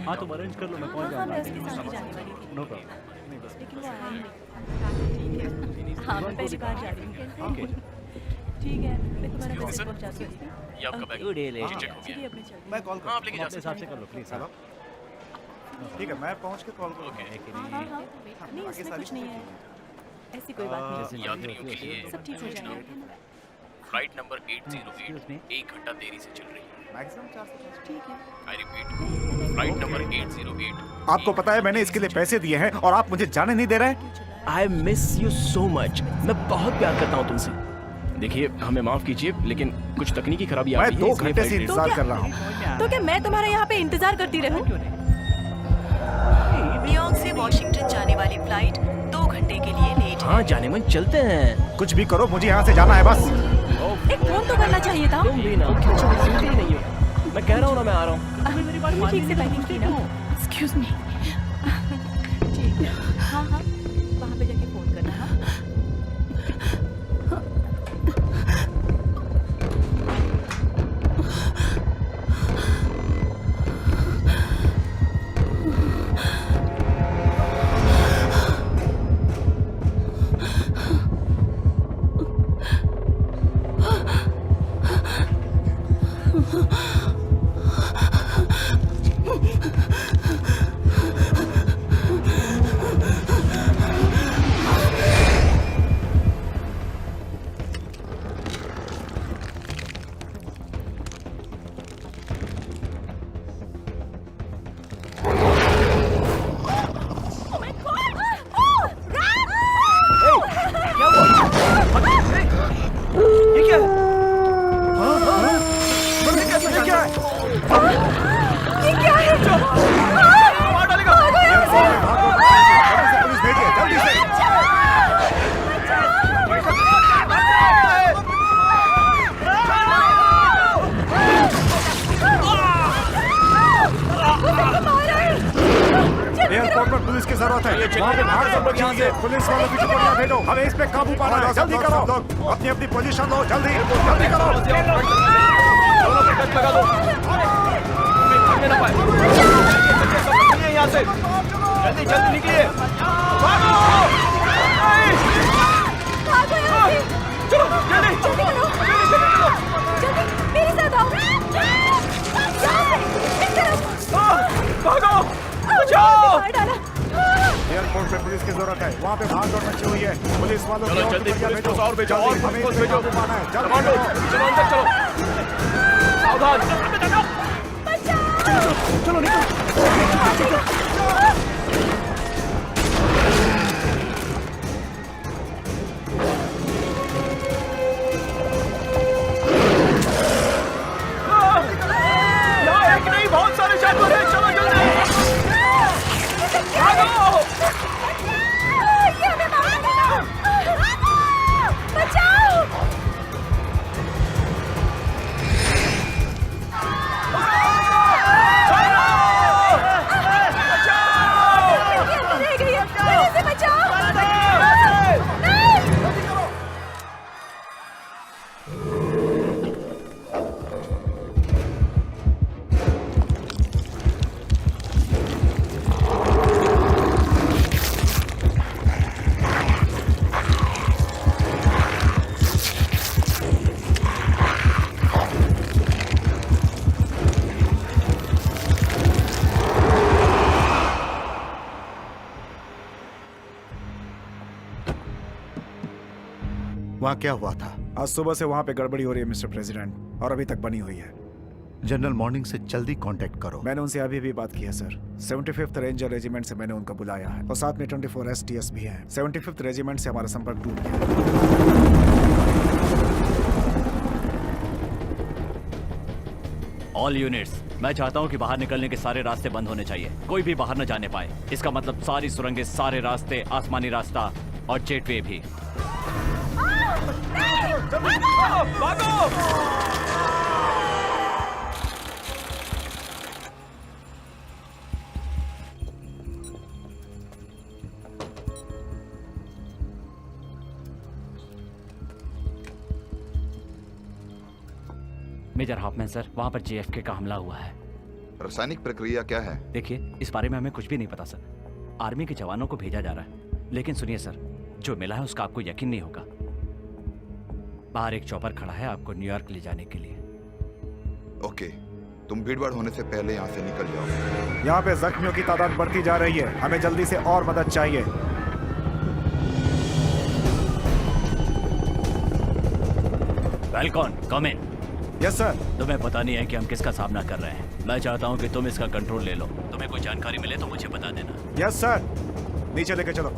हाँ तुम अरेंज कर लो, मैं पहुंच हाँ, जाऊंगा। मैं उसके साथ ही जाने वाली थी। No problem. नहीं बस लेकिन वो आया ही नहीं। हाँ, मैं पहली बार जा रही हूँ। ओके। ठीक है, मैं तुम्हारा मैसेज पहुंचा दूँगी। ये आपका bag good day lady. Check हो गया। चलिए अब मैं चलती मैं हूँ। कॉल हाँ, आप करता लेके तुम जा अपने सकते हिसाब से कर लो प्लीज। हूँ। ठीक है, मैं पहुंच के कॉल करूँगा। ओके एक हाँ, हाँ, हाँ। नहीं, आगे उसमें सारी कुछ नहीं है। चीजें ऐसी कोई बात नहीं है। हैं। यात्रियों के लिए सब ठीक हो जाएगा। Flight number Excuse me. 808 1 घंटा देरी से चल रही है। मैक्सिमम 450। ठीक है। I repeat, flight number 808। आपको पता है मैंने इसके लिए पैसे दिए हैं और आप मुझे जाने नहीं दे रहे हैं? I miss you so much. मैं बहुत प्यार करता हूँ तुमसे। देखिए हमें माफ कीजिए लेकिन कुछ तकनीकी खराबी आ मैं गई है 2 इसलिए घंटे से फ्लाइट इंतजार क्या- कर रहा हूँ। तो क्या मैं तुम्हारे यहाँ पे इंतजार करती रहूं? न्यूयॉर्क से वॉशिंगटन जाने वाली फ्लाइट 2 घंटे के लिए लेट है। हाँ जाने मन चलते हैं। कुछ भी करो, मुझे यहाँ से जाना है बस। एक फोन तो करना चाहिए था। तुम भी ना क्यों सुनते ही नहीं हो। मैं कह रहा हूँ ना मैं आ रहा हूँ। तुमने ठीक से पैकिंग की ना? Excuse me. ठीक है। हाँ हाँ, वहाँ पे जाके फोन करना। हाँ। ये क्या है? ये क्या है? मार डालेगा। पुलिस भेजिए जल्दी से। एयरपोर्ट पर पुलिस की जरूरत है। वहाँ पे भाग सब लोग यहाँ से। पुलिस वालों की टुकड़ियाँ भेजो, हमें इस पे काबू पाना है। जल्दी करो, अपनी अपनी पोजीशन लो, जल्दी जल्दी करो। दोनों पे टच लगा दो। हमें भागने ना पाए। निकलिए यहाँ से। जल्दी जल्दी निकलिए। भागो। भागो यहाँ से। चलो जल्दी। जल्दी करो। जल्दी मेरे साथ आओ। यहाँ से, इस तरफ। भागो। बचाओ। मार डाला। एयरपोर्ट पे पुलिस की जरूरत है। वहाँ पे भाग दौड़ मची हुई है। पुलिस वालों की चलो और जल्दी टुकड़ियाँ पुलिस फोर्स और भेजो और हमें पुलिस फोर्स इस पे भेजो। काबू पाना है। जल्दी कमांडो करो। चलो अंदर चलो। सावधान। चलो निकलो। यहाँ एक नहीं बहुत सारे जानवर हैं। चलो जल्दी। भागो। ये हमें मारेगा। बचाओ। ये अंदर रह गई है। मेरे से बचाओ। नहीं। वहाँ क्या हुआ था? आज सुबह से वहाँ पे गड़बड़ी हो रही है मिस्टर प्रेसिडेंट, और अभी तक बनी हुई है। जनरल मॉर्निंग से जल्दी कांटेक्ट करो। मैंने उनसे अभी भी बात की है सर। 75th रेंजर रेजिमेंट से मैंने उनको बुलाया है और साथ में 24 STS भी हैं। 75th रेजिमेंट से हमारा संपर्क टूट गया। ऑल यूनिट्स, मैं चाहता हूँ कि बाहर निकलने के सारे रास्ते बंद होने चाहिए। कोई भी बाहर न जाने पाए। इसका मतलब सारी सुरंगें, सारे रास्ते, आसमानी रास्ता और जेटवे भी। भागो। मेजर हॉफमैन सर, वहाँ पर JFK का हमला हुआ है। रासायनिक प्रक्रिया क्या है? देखिए, इस बारे में हमें कुछ भी नहीं पता सर। आर्मी के जवानों को भेजा जा रहा है। लेकिन सुनिए सर, जो मिला है उसका आपको यकीन नहीं होगा। बाहर एक चॉपर खड़ा है आपको न्यूयॉर्क ले जाने के लिए। ओके, तुम भीड़भाड़ होने से पहले यहाँ से निकल जाओ। यहाँ पे जख्मियों की तादाद बढ़ती जा रही है, हमें जल्दी से और मदद चाहिए। Welcome, come in. Yes sir. तुम्हें पता नहीं है कि हम किसका सामना कर रहे हैं। मैं चाहता हूँ कि तुम इसका कंट्रोल ले लो। तुम्हें कोई जानकारी मिले तो मुझे बता देना। Yes sir. नीचे लेके चलो।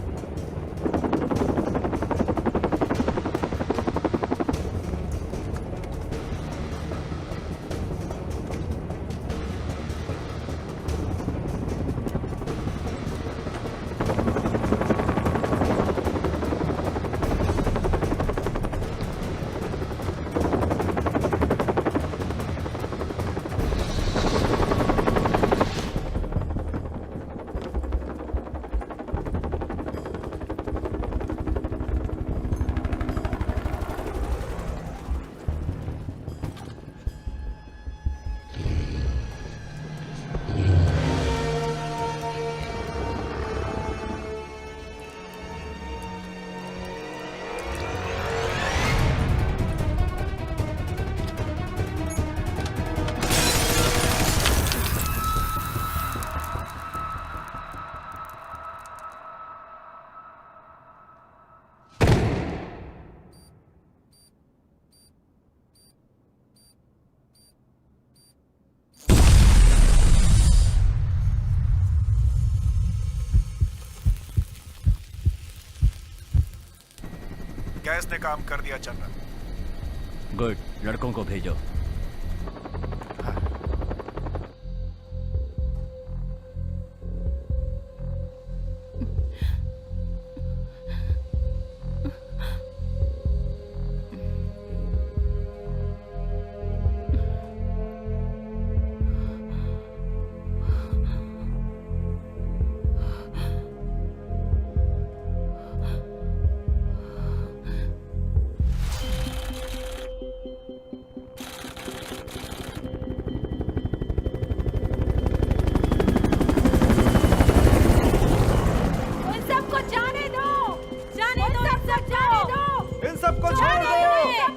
गैस ने काम कर दिया जनरल। गुड, लड़कों को भेजो।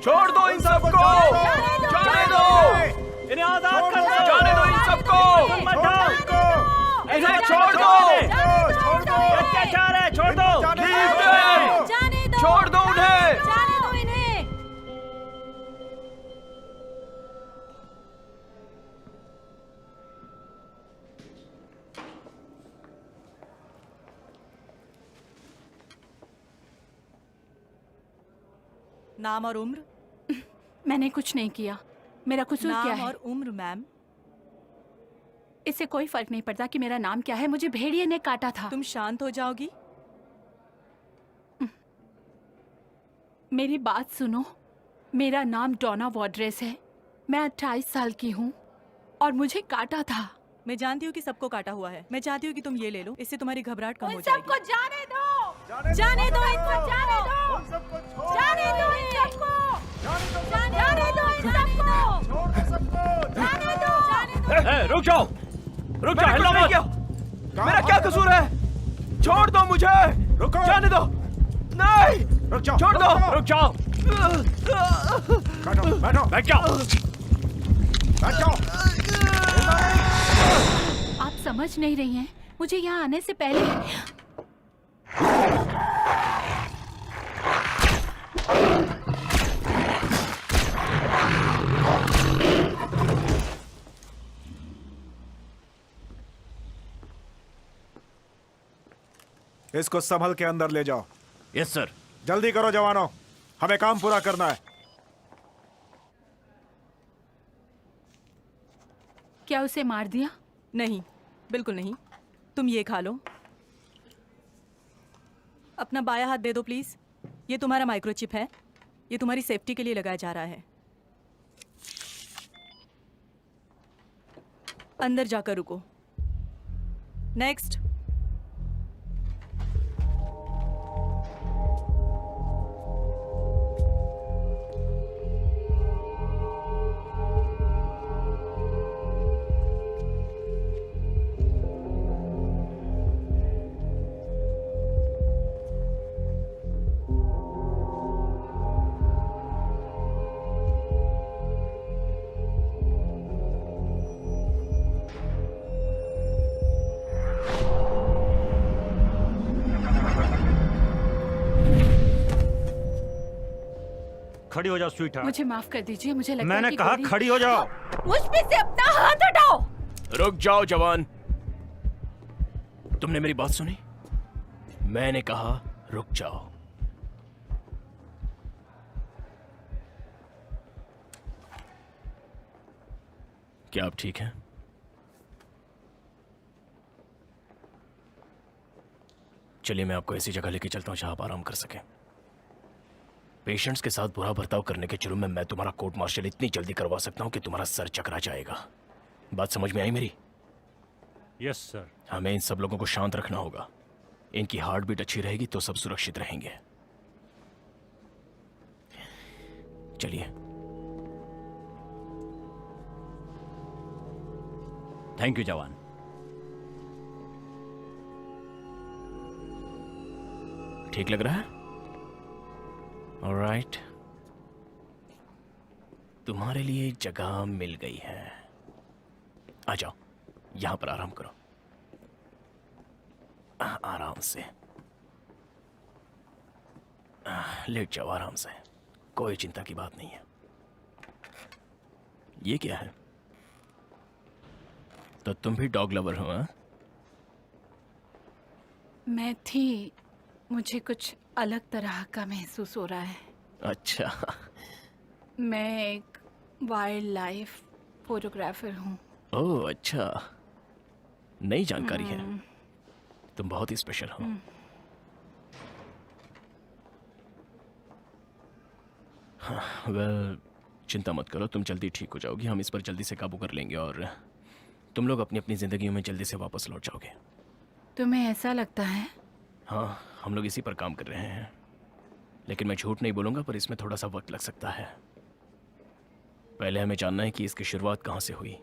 छोड़ दो इन सबको, जाने दो, इन्हें आजाद कर दो, जाने दो इन सबको, इन्हें छोड़ दो, अत्याचार है, छोड़ दो, छोड़ दो उन्हें। नाम और उम्र? मैंने कुछ नहीं किया। मेरा कसूर क्या नाम है? और उम्र मैम। इससे कोई फर्क नहीं पड़ता कि मेरा नाम क्या है। मुझे भेड़िए ने काटा था। तुम शांत हो जाओगी? मेरी बात सुनो। मेरा नाम डोना वॉड्रेस है। मैं 28 साल की हूँ और मुझे काटा था। मैं जानती हूँ कि सबको काटा हुआ है। मैं चाहती हूँ कि तुम ये ले लो, इससे तुम्हारी घबराहट कम हो जाएगी। सबको जाने दो, जाने दो इनको, जाने दो, जाने दो इन सबको, जाने दो इन सबको, जाने दो। रुक जाओ, रुक जाओ, हिलना मत। मेरा क्या कसूर है? छोड़ दो मुझे, रुको, जाने दो। नहीं, रुक जाओ, छोड़ दो, रुक जाओ, बैठो, बैठो, बैठ जाओ। बैठ जाओ। आप समझ नहीं रही हैं। मुझे यहाँ आने से पहले इसको संभल के अंदर ले जाओ। Yes sir. जल्दी करो जवानों, हमें काम पूरा करना है। क्या उसे मार दिया? नहीं, बिल्कुल नहीं। तुम ये खा लो। अपना बायां हाथ दे दो प्लीज। ये तुम्हारा माइक्रोचिप है। ये तुम्हारी सेफ्टी के लिए लगाया जा रहा है। अंदर जाकर रुको। नेक्स्ट। खड़ी हो जाओ स्वीटहार्ट। मुझे माफ कर दीजिए, मुझे लगता है मैंने कि कहा गोली- खड़ी हो जाओ। मुझ पे से अपना हाथ हटाओ। रुक जाओ जवान। तुमने मेरी बात सुनी? मैंने कहा रुक जाओ। क्या आप ठीक हैं? चलिए मैं आपको ऐसी जगह लेके चलता हूं जहां आप आराम कर सकें। पेशेंट्स के साथ बुरा बर्ताव करने के जुर्म में मैं तुम्हारा कोर्ट मार्शल इतनी जल्दी करवा सकता हूं कि तुम्हारा सर चकरा जाएगा। बात समझ में आई मेरी? Yes sir. हमें इन सब लोगों को शांत रखना होगा। इनकी हार्ट बीट अच्छी रहेगी तो सब सुरक्षित रहेंगे। चलिए। थैंक यू जवान। ठीक लग रहा है? ऑलराइट। तुम्हारे लिए जगह मिल गई है। आ जाओ, यहां पर आराम करो। आराम से लेट जाओ आराम से। कोई चिंता की बात नहीं है। ये क्या है? तो तुम भी डॉग लवर हो? हाँ? मैं थी, मुझे कुछ अलग तरह का महसूस हो रहा है। अच्छा। मैं एक वाइल्ड लाइफ फोटोग्राफर हूँ। ओह अच्छा, नई जानकारी है। तुम बहुत ही स्पेशल हो। हाँ, वेल चिंता मत करो, तुम जल्दी ठीक हो जाओगी। हम इस पर जल्दी से काबू कर लेंगे और तुम लोग अपनी अपनी जिंदगियों में जल्दी से वापस लौट जाओगे। तुम्हें ऐसा लगता है? हाँ, हम लोग इसी पर काम कर रहे हैं। लेकिन मैं झूठ नहीं बोलूँगा, पर इसमें थोड़ा सा वक्त लग सकता है। पहले हमें जानना है कि इसकी शुरुआत कहाँ से हुई।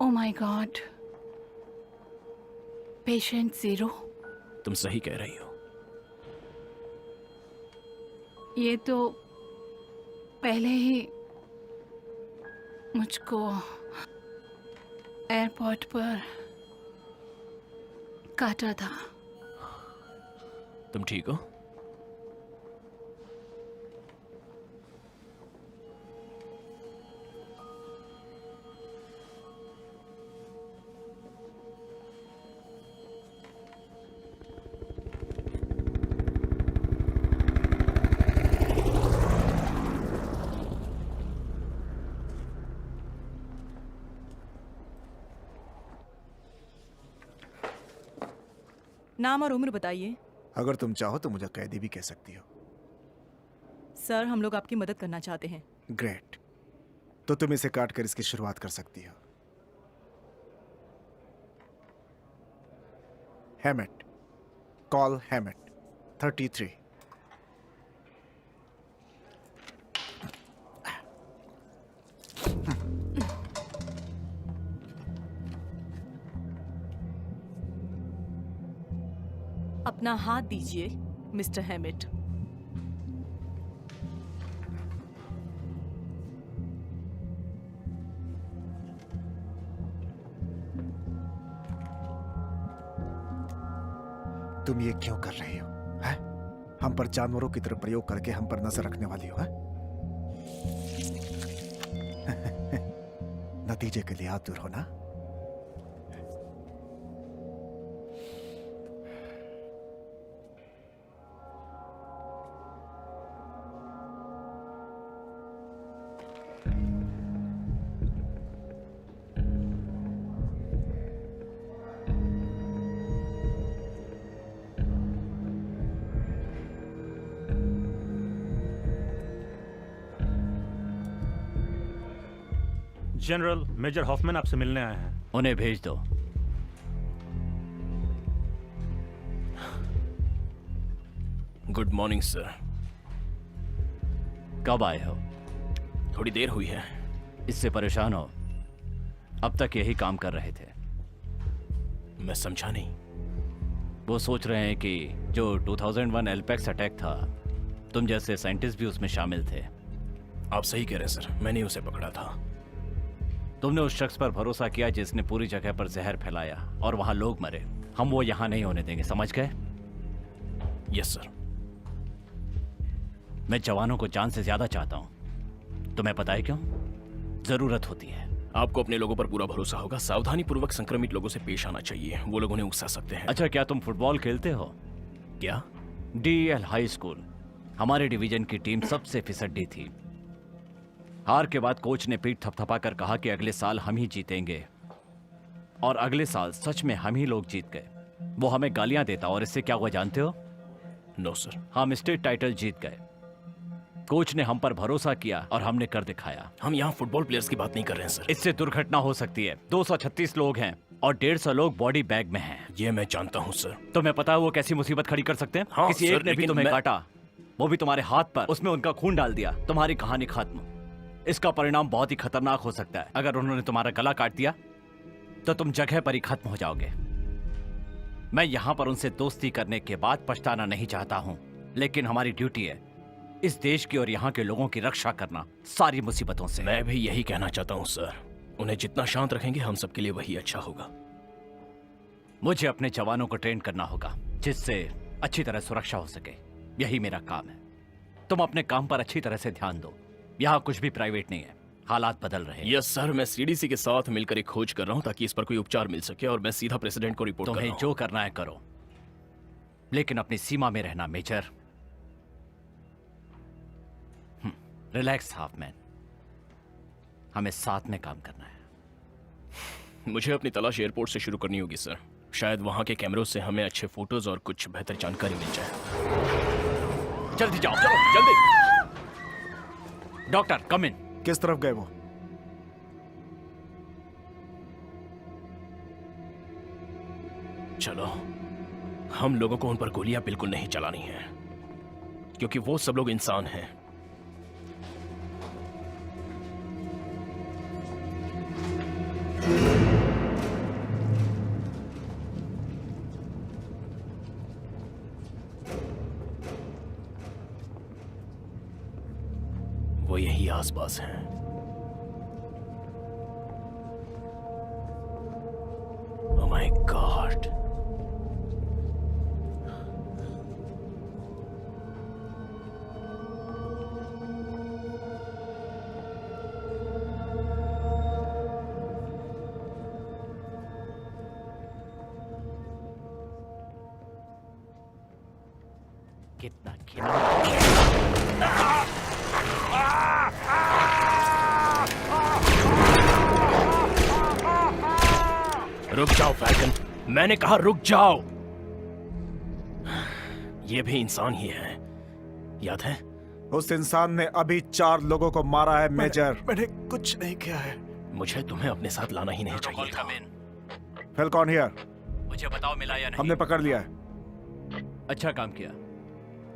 Oh my God, patient 0। तुम सही कह रही हो। ये तो पहले ही मुझको एयरपोर्ट पर काटा था। तुम ठीक हो? नाम और उम्र बताइए। अगर तुम चाहो तो मुझे कैदी भी कह सकती हो। सर, हम लोग आपकी मदद करना चाहते हैं। ग्रेट, तो तुम इसे काट कर इसकी शुरुआत कर सकती हो। हैमेट, कॉल हैमेट 33। अपना हाथ दीजिए मिस्टर हैमिट। तुम ये क्यों कर रही हो? हैं? हम पर जानवरों की तरह प्रयोग करके हम पर नजर रखने वाली हो? हैं? नतीजे के लिए आतुर हो ना? जनरल मेजर हॉफमैन आपसे मिलने आए हैं। उन्हें भेज दो। Good morning sir. कब आए हो? थोड़ी देर हुई है। इससे परेशान हो? अब तक यही काम कर रहे थे। मैं समझा नहीं। वो सोच रहे हैं कि जो 2001 एल्पेक्स अटैक था, तुम जैसे साइंटिस्ट भी उसमें शामिल थे। आप सही कह रहे हैं सर, मैंने उसे पकड़ा था। तुमने उस शख्स पर भरोसा किया जिसने पूरी जगह पर जहर फैलाया और वहां लोग मरे। हम वो यहां नहीं होने देंगे, समझ गए? Yes sir. मैं जवानों को जान से ज्यादा चाहता हूं। तुम्हें पता है क्यों? जरूरत होती है। आपको अपने लोगों पर पूरा भरोसा होगा। सावधानी पूर्वक संक्रमित लोगों से पेश आना चाहिए, वो लोग उन्हें उकसा सकते हैं। अच्छा, क्या तुम फुटबॉल खेलते हो? क्या? DEL हाई स्कूल, हमारे डिवीजन की टीम सबसे फिसड्डी थी। हार के बाद कोच ने पीठ थपथपा कर कहा कि अगले साल हम ही जीतेंगे, और अगले साल सच में हम ही लोग जीत गए। वो हमें गालियां देता और इससे क्या हुआ जानते हो? No sir. हम स्टेट टाइटल जीत गए। कोच ने हम पर भरोसा किया और हमने कर दिखाया। हम यहाँ फुटबॉल प्लेयर्स की बात नहीं कर रहे हैं सर। इससे दुर्घटना हो सकती है। 236 लोग हैं और 150 लोग बॉडी बैग में हैं। ये मैं जानता हूँ सर। तुम्हें पता है वो कैसी मुसीबत खड़ी कर सकते हैं? हाँ, किसी सर, एक ने भी लेकिन तुम्हें मैं- काटा, वो भी तुम्हारे हाथ पर, उसमें उनका खून डाल दिया, तुम्हारी कहानी खत्म। इसका परिणाम बहुत ही खतरनाक हो सकता है। अगर उन्होंने तुम्हारा गला काट दिया तो तुम जगह पर ही खत्म हो जाओगे। मैं यहाँ पर उनसे दोस्ती करने के बाद पछताना नहीं चाहता हूँ, लेकिन हमारी ड्यूटी है इस देश की और यहाँ के लोगों की रक्षा करना सारी मुसीबतों से। मैं भी यही कहना चाहता हूँ सर। उन्हें जितना शांत रखेंगे हम सबके लिए वही अच्छा होगा। मुझे अपने जवानों को ट्रेन करना होगा जिससे अच्छी तरह सुरक्षा हो सके। यही मेरा काम है। तुम अपने काम पर अच्छी तरह से ध्यान दो। यहाँ कुछ भी प्राइवेट नहीं है। हालात बदल रहे हैं। यस सर, मैं CDC के साथ मिलकर एक खोज कर रहा हूँ ताकि इस पर कोई उपचार मिल सके, और मैं सीधा प्रेसिडेंट को रिपोर्ट कर रहा तुम्हें हूँ। जो करना है करो, लेकिन अपनी सीमा में रहना मेजर। रिलैक्स हाफमैन, हमें साथ में काम करना है। मुझे अपनी तलाश एयरपोर्ट से शुरू करनी होगी सर। शायद वहाँ के कैमरों से हमें अच्छे फोटोज और कुछ बेहतर जानकारी मिल जाए। जल्दी जाओ, चलो जल्दी। डॉक्टर कम इन। किस तरफ गए वो? चलो, हम लोगों को उन पर गोलियां बिल्कुल नहीं चलानी है, क्योंकि वो सब लोग इंसान हैं। वो यही आसपास हैं। Oh my God! कितना खिला। रुक जाओ फैल्कन, मैंने कहा रुक जाओ। ये भी इंसान ही है, याद है? उस इंसान ने अभी 4 लोगों को मारा है मेजर। मैंने कुछ नहीं किया है। मुझे तुम्हें अपने साथ लाना ही नहीं चाहिए था। फेल्कॉन हियर। मुझे बताओ मिला या नहीं? हमने पकड़ लिया है। अच्छा काम किया।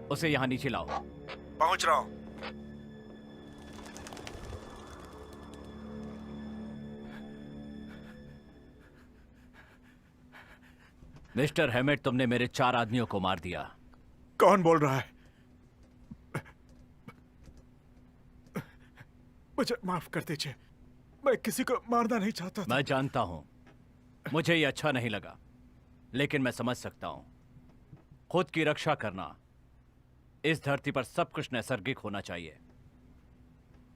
उसे यहाँ नीचे लाओ। पहुंच रहा हूं। मिस्टर हेमेट, तुमने मेरे 4 आदमियों को मार दिया। कौन बोल रहा है? मुझे माफ कर दीजिए, मैं किसी को मारना नहीं चाहता था। मैं जानता हूं, मुझे ये अच्छा नहीं लगा, लेकिन मैं समझ सकता हूं। खुद की रक्षा करना, इस धरती पर सब कुछ नैसर्गिक होना चाहिए।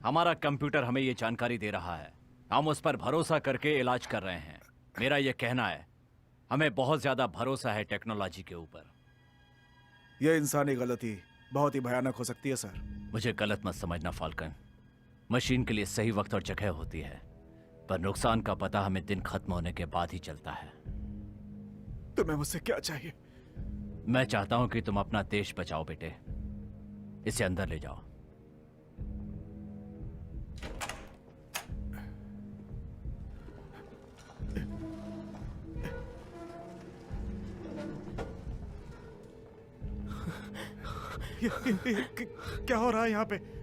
हमारा कंप्यूटर हमें ये जानकारी दे रहा है, हम उस पर भरोसा करके इलाज कर रहे हैं। मेरा ये कहना है, हमें बहुत ज्यादा भरोसा है टेक्नोलॉजी के ऊपर। यह इंसानी गलती बहुत ही भयानक हो सकती है सर। मुझे गलत मत समझना फाल्कन। मशीन के लिए सही वक्त और जगह होती है, पर नुकसान का पता हमें दिन खत्म होने के बाद ही चलता है। तुम्हें मुझसे क्या चाहिए? मैं चाहता हूं कि तुम अपना देश बचाओ बेटे। इसे अंदर ले जाओ। क्या हो रहा है यहाँ पे?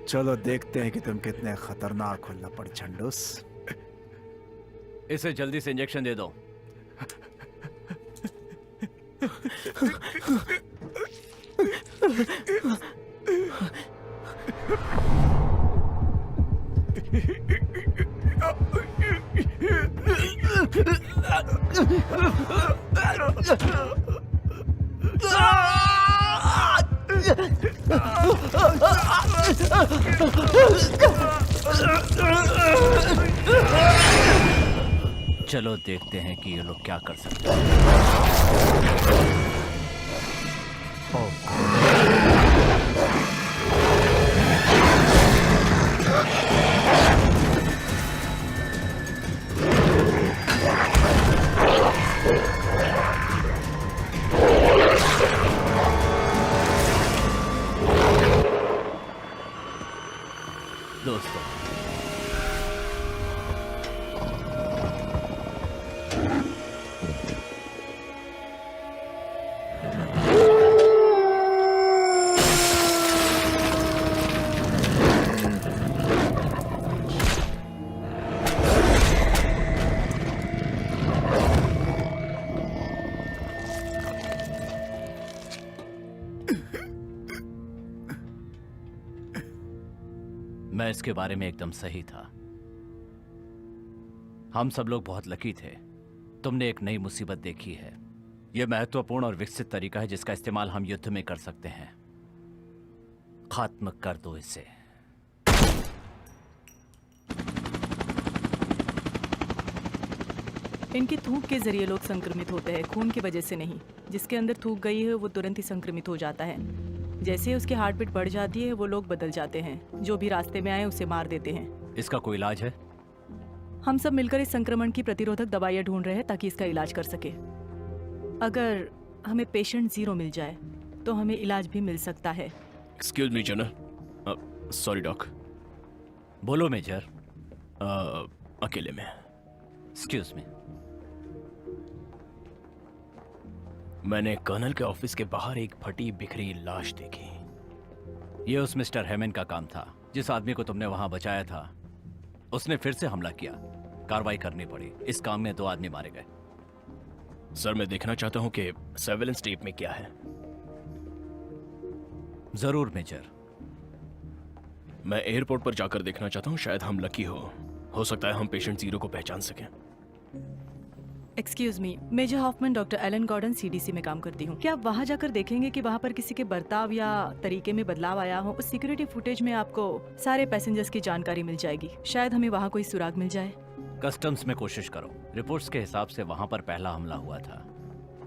चलो देखते हैं कि तुम कितने खतरनाक हो लपड़ छंडूस। इसे जल्दी से इंजेक्शन दे दो। चलो देखते हैं कि ये लोग क्या कर सकते हैं। दोस्तों, मैं इसके बारे में एकदम सही था। हम सब लोग बहुत लकी थे। तुमने एक नई मुसीबत देखी है। यह महत्वपूर्ण और विकसित तरीका है जिसका इस्तेमाल हम युद्ध में कर सकते हैं। खत्म कर दो इसे। इनकी थूक के जरिए लोग संक्रमित होते हैं, खून की वजह से नहीं। जिसके अंदर थूक गई है वो तुरंत ही संक्रमित हो जाता है। जैसे ही उसकी हार्ट बीट बढ़ जाती है वो लोग बदल जाते हैं। जो भी रास्ते में आए उसे मार देते हैं। इसका कोई इलाज है? हम सब मिलकर इस संक्रमण की प्रतिरोधक दवाइयाँ ढूंढ रहे हैं ताकि इसका इलाज कर सके। अगर हमें पेशेंट 0 मिल जाए तो हमें इलाज भी मिल सकता है। Excuse me general, sorry doc. बोलो मेजर। अकेले में। Excuse me. मैंने कर्नल के ऑफिस के बाहर एक फटी बिखरी लाश देखी। यह उस मिस्टर हेमन का काम था। जिस आदमी को तुमने वहां बचाया था उसने फिर से हमला किया। कार्रवाई करनी पड़ी। इस काम में 2 आदमी मारे गए। सर, मैं देखना चाहता हूं कि सर्वेलेंस टेप में क्या है। जरूर मेजर। मैं एयरपोर्ट पर जाकर देखना चाहता हूं। शायद हम लकी हो सकता है हम पेशेंट 0 को पहचान सकें। Excuse me, major Hoffman, doctor Alan Gordon, CDC में काम करती हूँ। क्या आप वहाँ जाकर देखेंगे कि वहाँ पर किसी के बर्ताव या तरीके में बदलाव आया हो? उस सिक्योरिटी फुटेज में आपको सारे पैसेंजर्स की जानकारी मिल जाएगी। शायद हमें वहाँ कोई सुराग मिल जाए। कस्टम्स में कोशिश करो। रिपोर्ट्स के हिसाब से वहां पर पहला हमला हुआ था।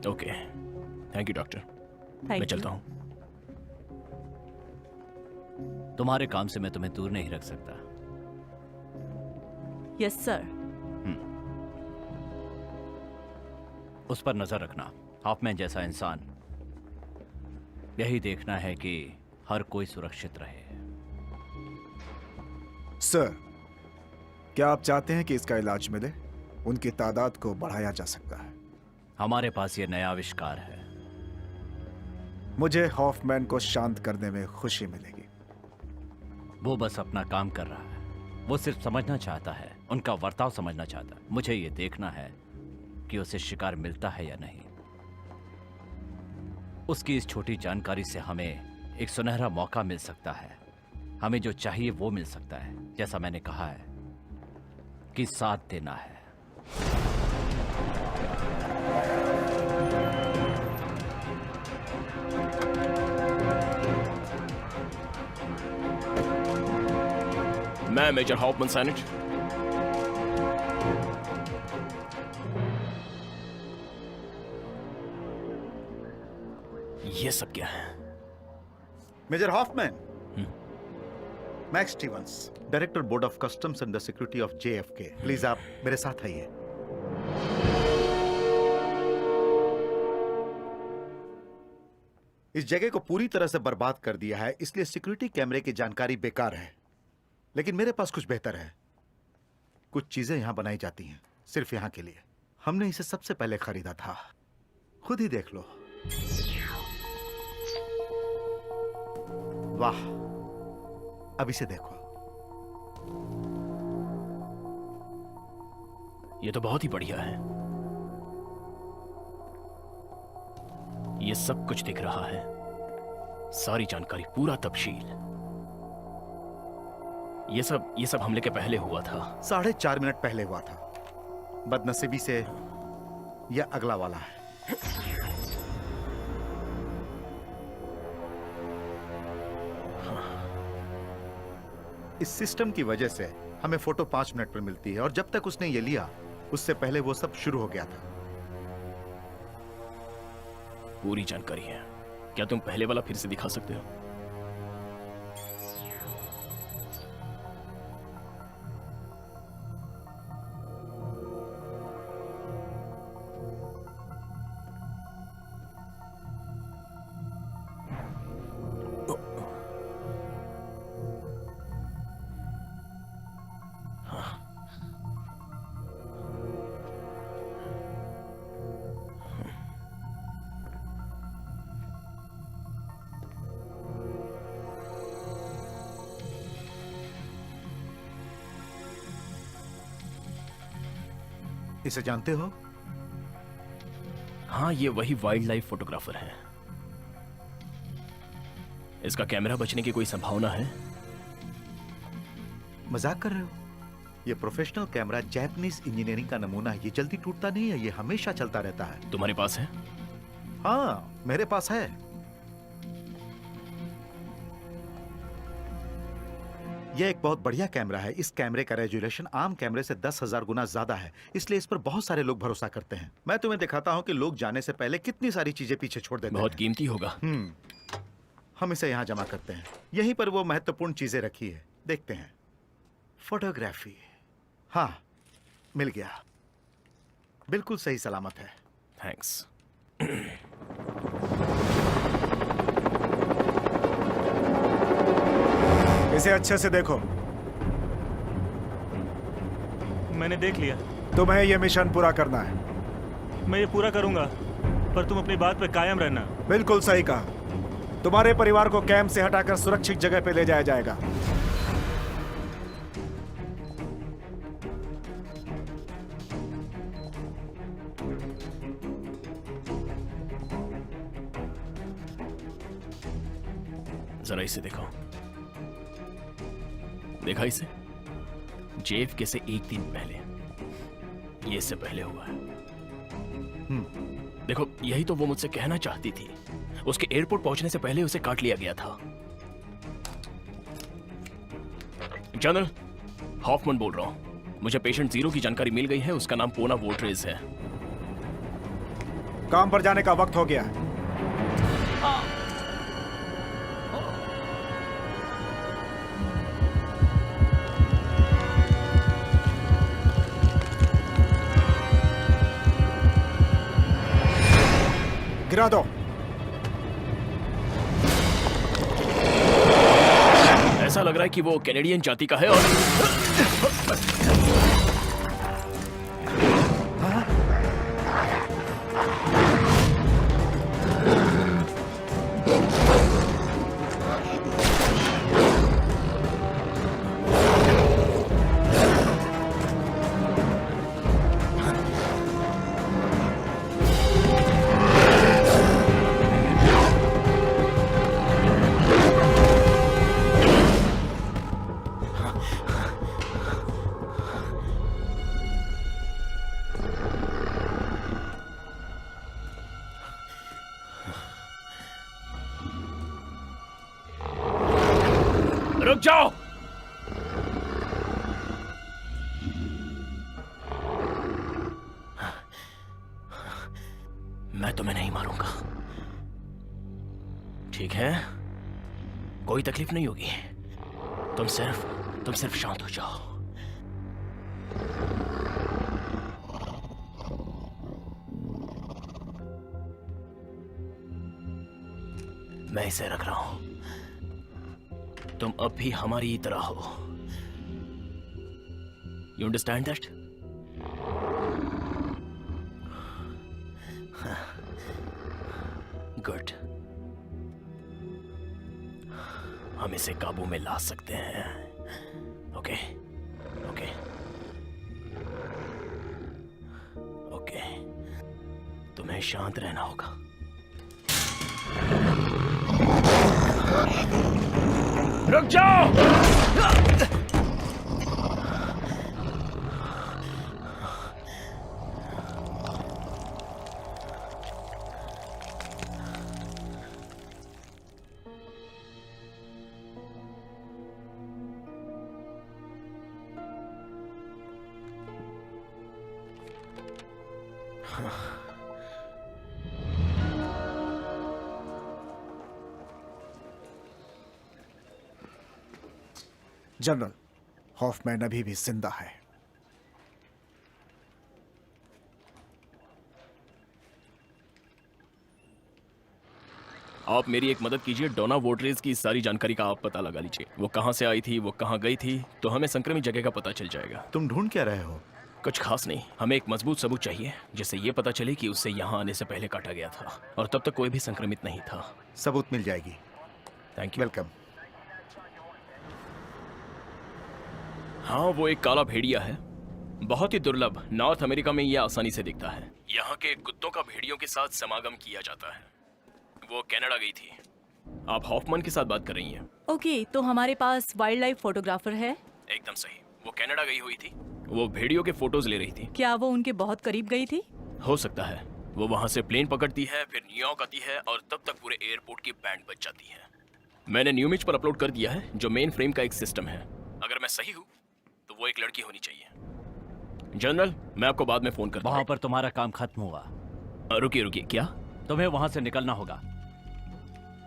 Okay, thank you doctor. मैं चलता हूँ। तुम्हारे काम से मैं तुम्हें दूर नहीं रख सकता। Yes sir. उस पर नजर रखना। हॉफमैन जैसा इंसान, यही देखना है कि हर कोई सुरक्षित रहे। सर, क्या आप चाहते हैं कि इसका इलाज मिले? उनकी तादाद को बढ़ाया जा सकता है। हमारे पास ये नया आविष्कार है। मुझे हॉफमैन को शांत करने में खुशी मिलेगी। वो बस अपना काम कर रहा है। वो सिर्फ समझना चाहता है, उनका बर्ताव समझना चाहता है। मुझे ये देखना है कि उसे शिकार मिलता है या नहीं। उसकी इस छोटी जानकारी से हमें एक सुनहरा मौका मिल सकता है। हमें जो चाहिए वो मिल सकता है। जैसा मैंने कहा है कि साथ देना है। मैं मेजर हॉफमैन सैनिट। ये सब क्या है? Major Hoffman, Max Stevens, director board of customs and the security of JFK। Please आप मेरे साथ आइए। इस जगह को पूरी तरह से बर्बाद कर दिया है, इसलिए सिक्योरिटी कैमरे की जानकारी बेकार है। लेकिन मेरे पास कुछ बेहतर है। कुछ चीजें यहां बनाई जाती हैं सिर्फ यहां के लिए। हमने इसे सबसे पहले खरीदा था। खुद ही देख लो। वाह, अब इसे देखो। ये तो बहुत ही बढ़िया है। ये सब कुछ दिख रहा है, सारी जानकारी, पूरा तफसील। ये सब हमले के पहले हुआ था। 4.5 मिनट पहले हुआ था। बदनसीबी से यह अगला वाला है। इस सिस्टम की वजह से हमें फोटो 5 मिनट पर मिलती है और जब तक उसने ये लिया उससे पहले वो सब शुरू हो गया था। पूरी जानकारी है। क्या तुम पहले वाला फिर से दिखा सकते हो? इसे जानते हो? हाँ, ये वही वाइल्ड लाइफ फोटोग्राफर है। इसका कैमरा बचने की कोई संभावना है? मजाक कर रहे हो? ये प्रोफेशनल कैमरा जापानीज इंजीनियरिंग का नमूना है। ये जल्दी टूटता नहीं है, ये हमेशा चलता रहता है। तुम्हारे पास है? हाँ, मेरे पास है। यह एक बहुत बढ़िया कैमरा है। इस कैमरे का रेजोल्यूशन आम कैमरे से 10,000 गुना ज्यादा है, इसलिए इस पर बहुत सारे लोग भरोसा करते हैं। मैं तुम्हें दिखाता हूँ कि लोग जाने से पहले कितनी सारी चीजें पीछे छोड़ देते हैं। बहुत कीमती होगा। हम इसे यहाँ जमा करते हैं। यहीं पर वो महत्वपूर्ण चीजें रखी है, देखते हैं। फोटोग्राफी, हाँ, मिल गया। बिल्कुल सही सलामत है। थैंक्स। इसे अच्छे से देखो। मैंने देख लिया। तुम्हें यह मिशन पूरा करना है। मैं ये पूरा करूंगा, पर तुम अपनी बात पे कायम रहना। बिल्कुल सही कहा। तुम्हारे परिवार को कैंप से हटाकर सुरक्षित जगह पे ले जाया जाएगा। जरा इसे देखो। देखा इसे? JFK से एक दिन पहले। ये इससे पहले हुआ है। देखो, यही तो वो मुझसे कहना चाहती थी। उसके एयरपोर्ट पहुंचने से पहले उसे काट लिया गया था। जनरल, हॉफमैन बोल रहा हूं। मुझे पेशेंट 0 की जानकारी मिल गई है। उसका नाम पोना वोल्ट्रेज है। काम पर जाने का वक्त हो गया है। गिरा दो। ऐसा लग रहा है कि वो कैनेडियन जाति का है और रुक जाओ। मैं तुम्हें नहीं मारूंगा, ठीक है? कोई तकलीफ नहीं होगी। तुम सिर्फ शांत हो जाओ। मैं इसे रख रहा हूं। तुम अब भी हमारी ही तरह हो। You understand that? गुड। हम इसे काबू में ला सकते हैं। Okay okay okay. तुम्हें शांत रहना होगा। रुक जाओ। जनरल, हॉफमैन अभी भी जिंदा है। आप मेरी एक मदद कीजिए। डोना वोड्रेज की सारी जानकारी का आप पता लगा लीजिए। वो कहाँ से आई थी, वो कहाँ गई थी, तो हमें संक्रमित जगह का पता चल जाएगा। तुम ढूंढ क्या रहे हो? कुछ खास नहीं, हमें एक मजबूत सबूत चाहिए जिससे ये पता चले कि उससे यहाँ आने से पहले काटा गया था और तब तक कोई भी संक्रमित नहीं था। सबूत मिल जाएगी। Thank you. वेलकम। हाँ, वो एक काला भेड़िया है, बहुत ही दुर्लभ। नॉर्थ अमेरिका में ये आसानी से दिखता है। यहाँ के कुत्तों का भेड़ियों के साथ समागम किया जाता है। वो कनाडा गई थी। आप हॉफमैन के साथ बात कर रही हैं? ओके, तो हमारे पास वाइल्ड लाइफ फोटोग्राफर है। एकदम सही, वो कनाडा गई हुई थी। वो भेड़ियों के फोटोज ले रही थी। क्या वो उनके बहुत करीब गई थी? हो सकता है। वो वहाँ से प्लेन पकड़ती है, फिर न्यूयॉर्क आती है और तब तक पूरे एयरपोर्ट की बैंड बज जाती है। मैंने न्यूमिज पर अपलोड कर दिया है, जो मेन फ्रेम का एक सिस्टम है। अगर मैं सही हूँ तो वो एक लड़की होनी चाहिए। जनरल, मैं आपको बाद में फोन करता हूँ। वहां पर तुम्हारा काम खत्म हुआ। रुकिए रुकिए, क्या? तुम्हें वहां से निकलना होगा।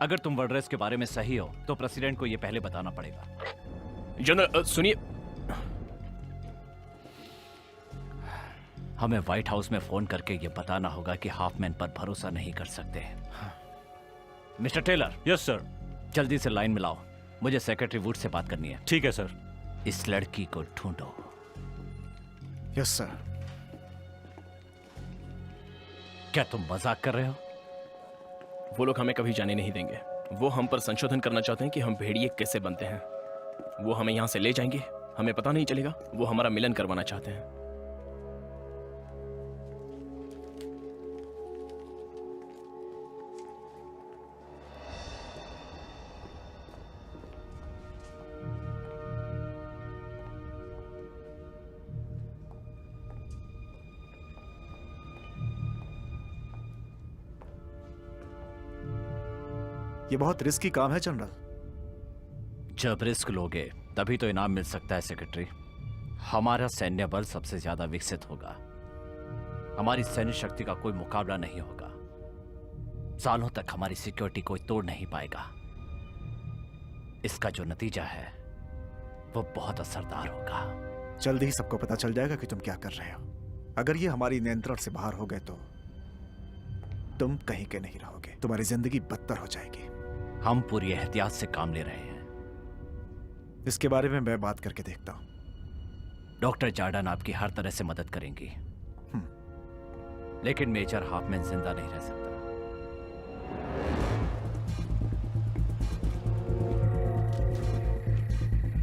अगर तुम वर्ड्रेस के बारे में सही हो तो प्रेसिडेंट को यह पहले बताना पड़ेगा। जनरल सुनिए, हमें व्हाइट हाउस में फोन करके यह बताना होगा कि हाफमैन पर भरोसा नहीं कर सकते। Mister Taylor. Yes sir. जल्दी से लाइन मिलाओ, मुझे सेक्रेटरी वुड से बात करनी है। ठीक है सर। इस लड़की को ढूंढो। Yes sir. क्या तुम मजाक कर रहे हो? वो लोग हमें कभी जाने नहीं देंगे। वो हम पर संशोधन करना चाहते हैं कि हम भेड़िए कैसे बनते हैं। वो हमें यहाँ से ले जाएंगे, हमें पता नहीं चलेगा। वो हमारा मिलन करवाना चाहते हैं। ये बहुत रिस्की काम है जनरल। जब रिस्क लोगे तभी तो इनाम मिल सकता है सेक्रेटरी। हमारा सैन्य बल सबसे ज्यादा विकसित होगा। हमारी सैन्य शक्ति का कोई मुकाबला नहीं होगा। सालों तक हमारी सिक्योरिटी कोई तोड़ नहीं पाएगा। इसका जो नतीजा है वो बहुत असरदार होगा। जल्दी ही सबको पता चल जाएगा कि तुम क्या कर रहे हो। अगर ये हमारी नियंत्रण से बाहर हो गए तो तुम कहीं के नहीं रहोगे। तुम्हारी जिंदगी बदतर हो जाएगी। हम पूरी एहतियात से काम ले रहे हैं। इसके बारे में मैं बात करके देखता हूं। डॉक्टर जार्डन आपकी हर तरह से मदद करेंगी, लेकिन मेजर हाफमैन जिंदा नहीं रह सकता।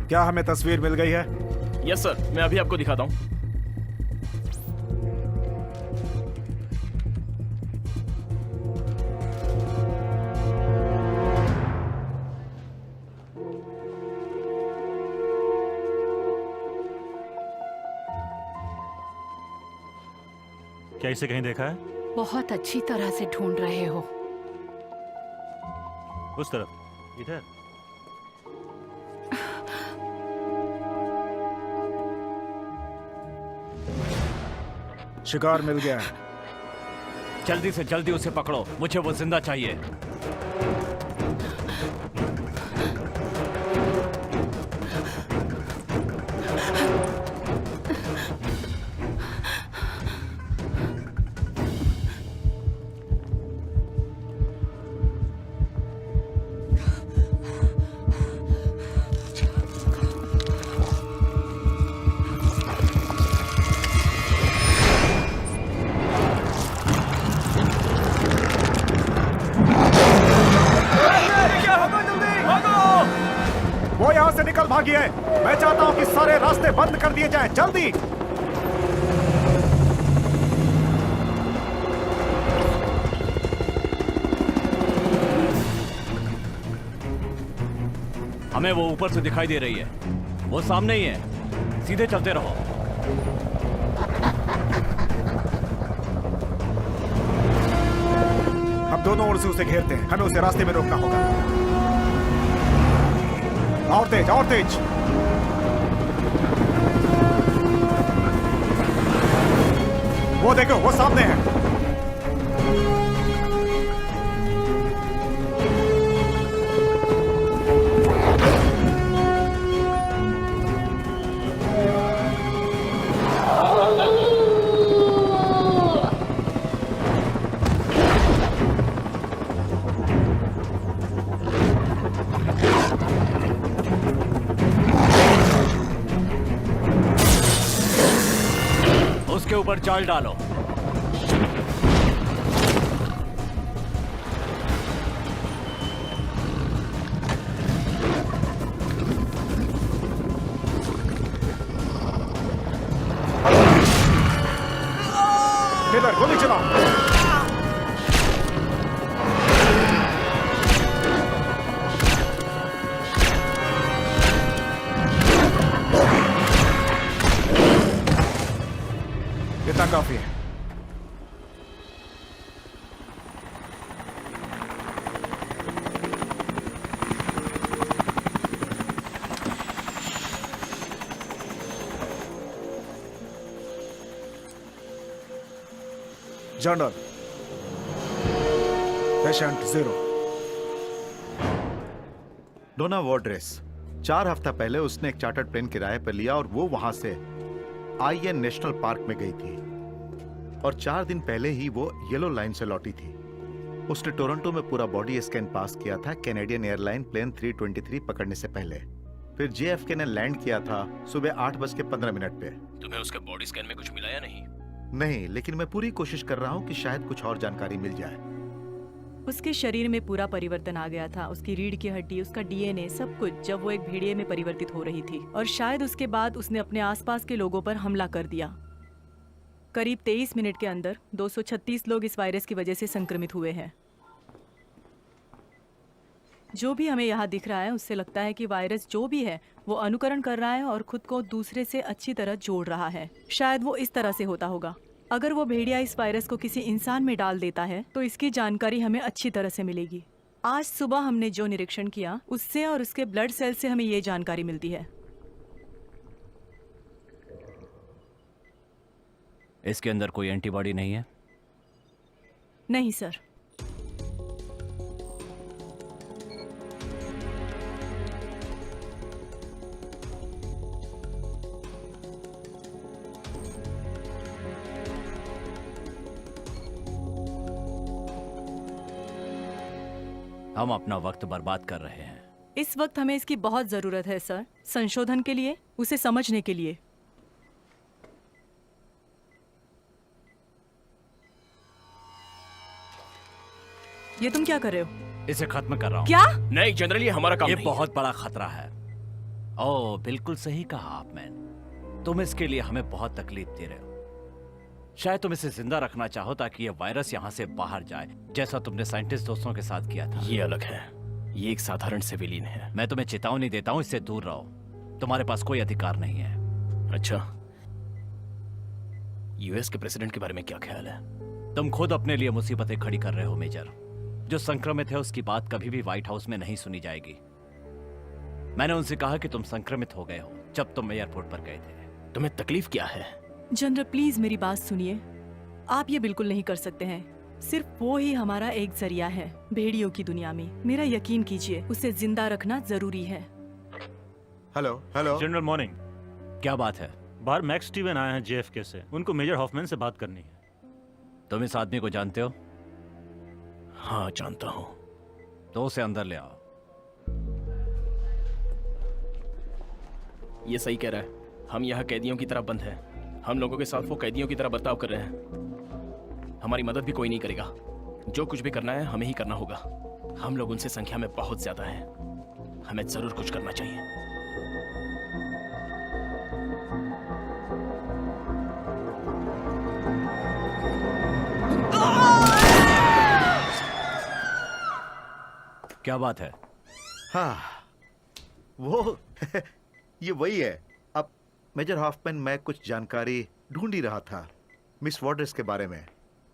क्या हमें तस्वीर मिल गई है? यस सर, मैं अभी आपको दिखाता हूं। क्या इसे कहीं देखा है? बहुत अच्छी तरह से ढूंढ रहे हो। उस तरफ, इधर। शिकार मिल गया है। जल्दी से जल्दी उसे पकड़ो, मुझे वो जिंदा चाहिए। वो यहां से निकल भागी है। मैं चाहता हूं कि सारे रास्ते बंद कर दिए जाएं। जल्दी। हमें वो ऊपर से दिखाई दे रही है। वो सामने ही है। सीधे चलते रहो। हम दोनों ओर से उसे घेरते हैं। हमें उसे रास्ते में रोकना होगा। और तेज, और तेज। वो देखो, वो सामने है। इसके ऊपर जाल डालो। टेलर गोली चलाओ। इतना काफी है। General, patient 0। डोना वॉर्ड्रेस 4 हफ्ता पहले उसने एक चार्टर्ड प्लेन किराए पर लिया और वो वहां से आईएन नेशनल पार्क में गई थी और 4 दिन पहले ही वो येलो लाइन से लौटी थी। उसने टोरंटो में पूरा बॉडी स्कैन पास किया था कैनेडियन एयरलाइन प्लेन 323 पकड़ने से पहले। फिर जेएफके ने लैंड किया था सुबह 8:15 पे। तुम्हें उसके बॉडी स्कैन में कुछ मिला या नहीं? नहीं, लेकिन मैं पूरी कोशिश कर रहा हूँ कि शायद कुछ और जानकारी मिल जाए। उसके शरीर में पूरा परिवर्तन आ गया था, उसकी रीढ़ की हड्डी, उसका डीएनए, सब कुछ, जब वो एक भेड़िए में परिवर्तित हो रही थी। और शायद उसके बाद उसने अपने आसपास के लोगों पर हमला कर दिया। करीब 23 मिनट के अंदर 236 लोग इस वायरस की वजह से संक्रमित हुए हैं। जो भी हमें यहाँ दिख रहा है उससे लगता है कि वायरस जो भी है वो अनुकरण कर रहा है और खुद को दूसरे से अच्छी तरह जोड़ रहा है। शायद वो इस तरह से होता होगा। अगर वो भेड़िया इस वायरस को किसी इंसान में डाल देता है तो इसकी जानकारी हमें अच्छी तरह से मिलेगी। आज सुबह हमने जो निरीक्षण किया उससे और उसके ब्लड सेल से हमें ये जानकारी मिलती है। इसके अंदर कोई एंटीबॉडी नहीं है? नहीं सर। हम अपना वक्त बर्बाद कर रहे हैं। इस वक्त हमें इसकी बहुत जरूरत है सर, संशोधन के लिए, उसे समझने के लिए। ये तुम क्या कर रहे हो? इसे खत्म कर रहा हूँ। क्या? नहीं जनरल, ये हमारा काम ये नहीं बहुत बड़ा खतरा है। ओह, बिल्कुल सही कहा आपने। तुम इसके लिए हमें बहुत तकलीफ दे रहे हो। शायद तुम इसे जिंदा रखना चाहो ताकि ये वायरस यहाँ से बाहर जाए, जैसा तुमने साइंटिस्ट दोस्तों के साथ किया था। ये अलग है, ये एक साधारण सिविलियन है। मैं तुम्हें चेतावनी देता हूँ, इससे दूर रहो। तुम्हारे पास कोई अधिकार नहीं है। अच्छा, यूएस के प्रेसिडेंट के बारे में क्या ख्याल है? तुम खुद अपने लिए मुसीबतें खड़ी कर रहे हो मेजर। जो संक्रमित है उसकी बात कभी भी व्हाइट हाउस में नहीं सुनी जाएगी। मैंने उनसे कहा कि तुम संक्रमित हो गए हो जब तुम एयरपोर्ट पर गए थे। तुम्हें तकलीफ क्या है? जनरल प्लीज मेरी बात सुनिए। आप ये बिल्कुल नहीं कर सकते हैं। सिर्फ वो ही हमारा एक जरिया है भेड़ियों की दुनिया में। मेरा यकीन कीजिए, उसे जिंदा रखना जरूरी है। Hello hello general morning. क्या बात है? बाहर मैक्स स्टीवन आए हैं जेएफके से, उनको मेजर हॉफमैन से बात करनी है। तुम इस आदमी को जानते हो? हाँ जानता हूँ। तो उसे अंदर ले आओ। ये सही कह रहा है। हम यहाँ कैदियों की तरह बंद हैं। हम लोगों के साथ वो कैदियों की तरह बर्ताव कर रहे हैं। हमारी मदद भी कोई नहीं करेगा। जो कुछ भी करना है हमें ही करना होगा। हम लोग उनसे संख्या में बहुत ज्यादा हैं। हमें जरूर कुछ करना चाहिए। क्या बात है? हाँ, वो ये वही है। अब मेजर हॉफमैन, मैं कुछ जानकारी ढूंढ ही रहा था मिस वॉर्ड्रेस के बारे में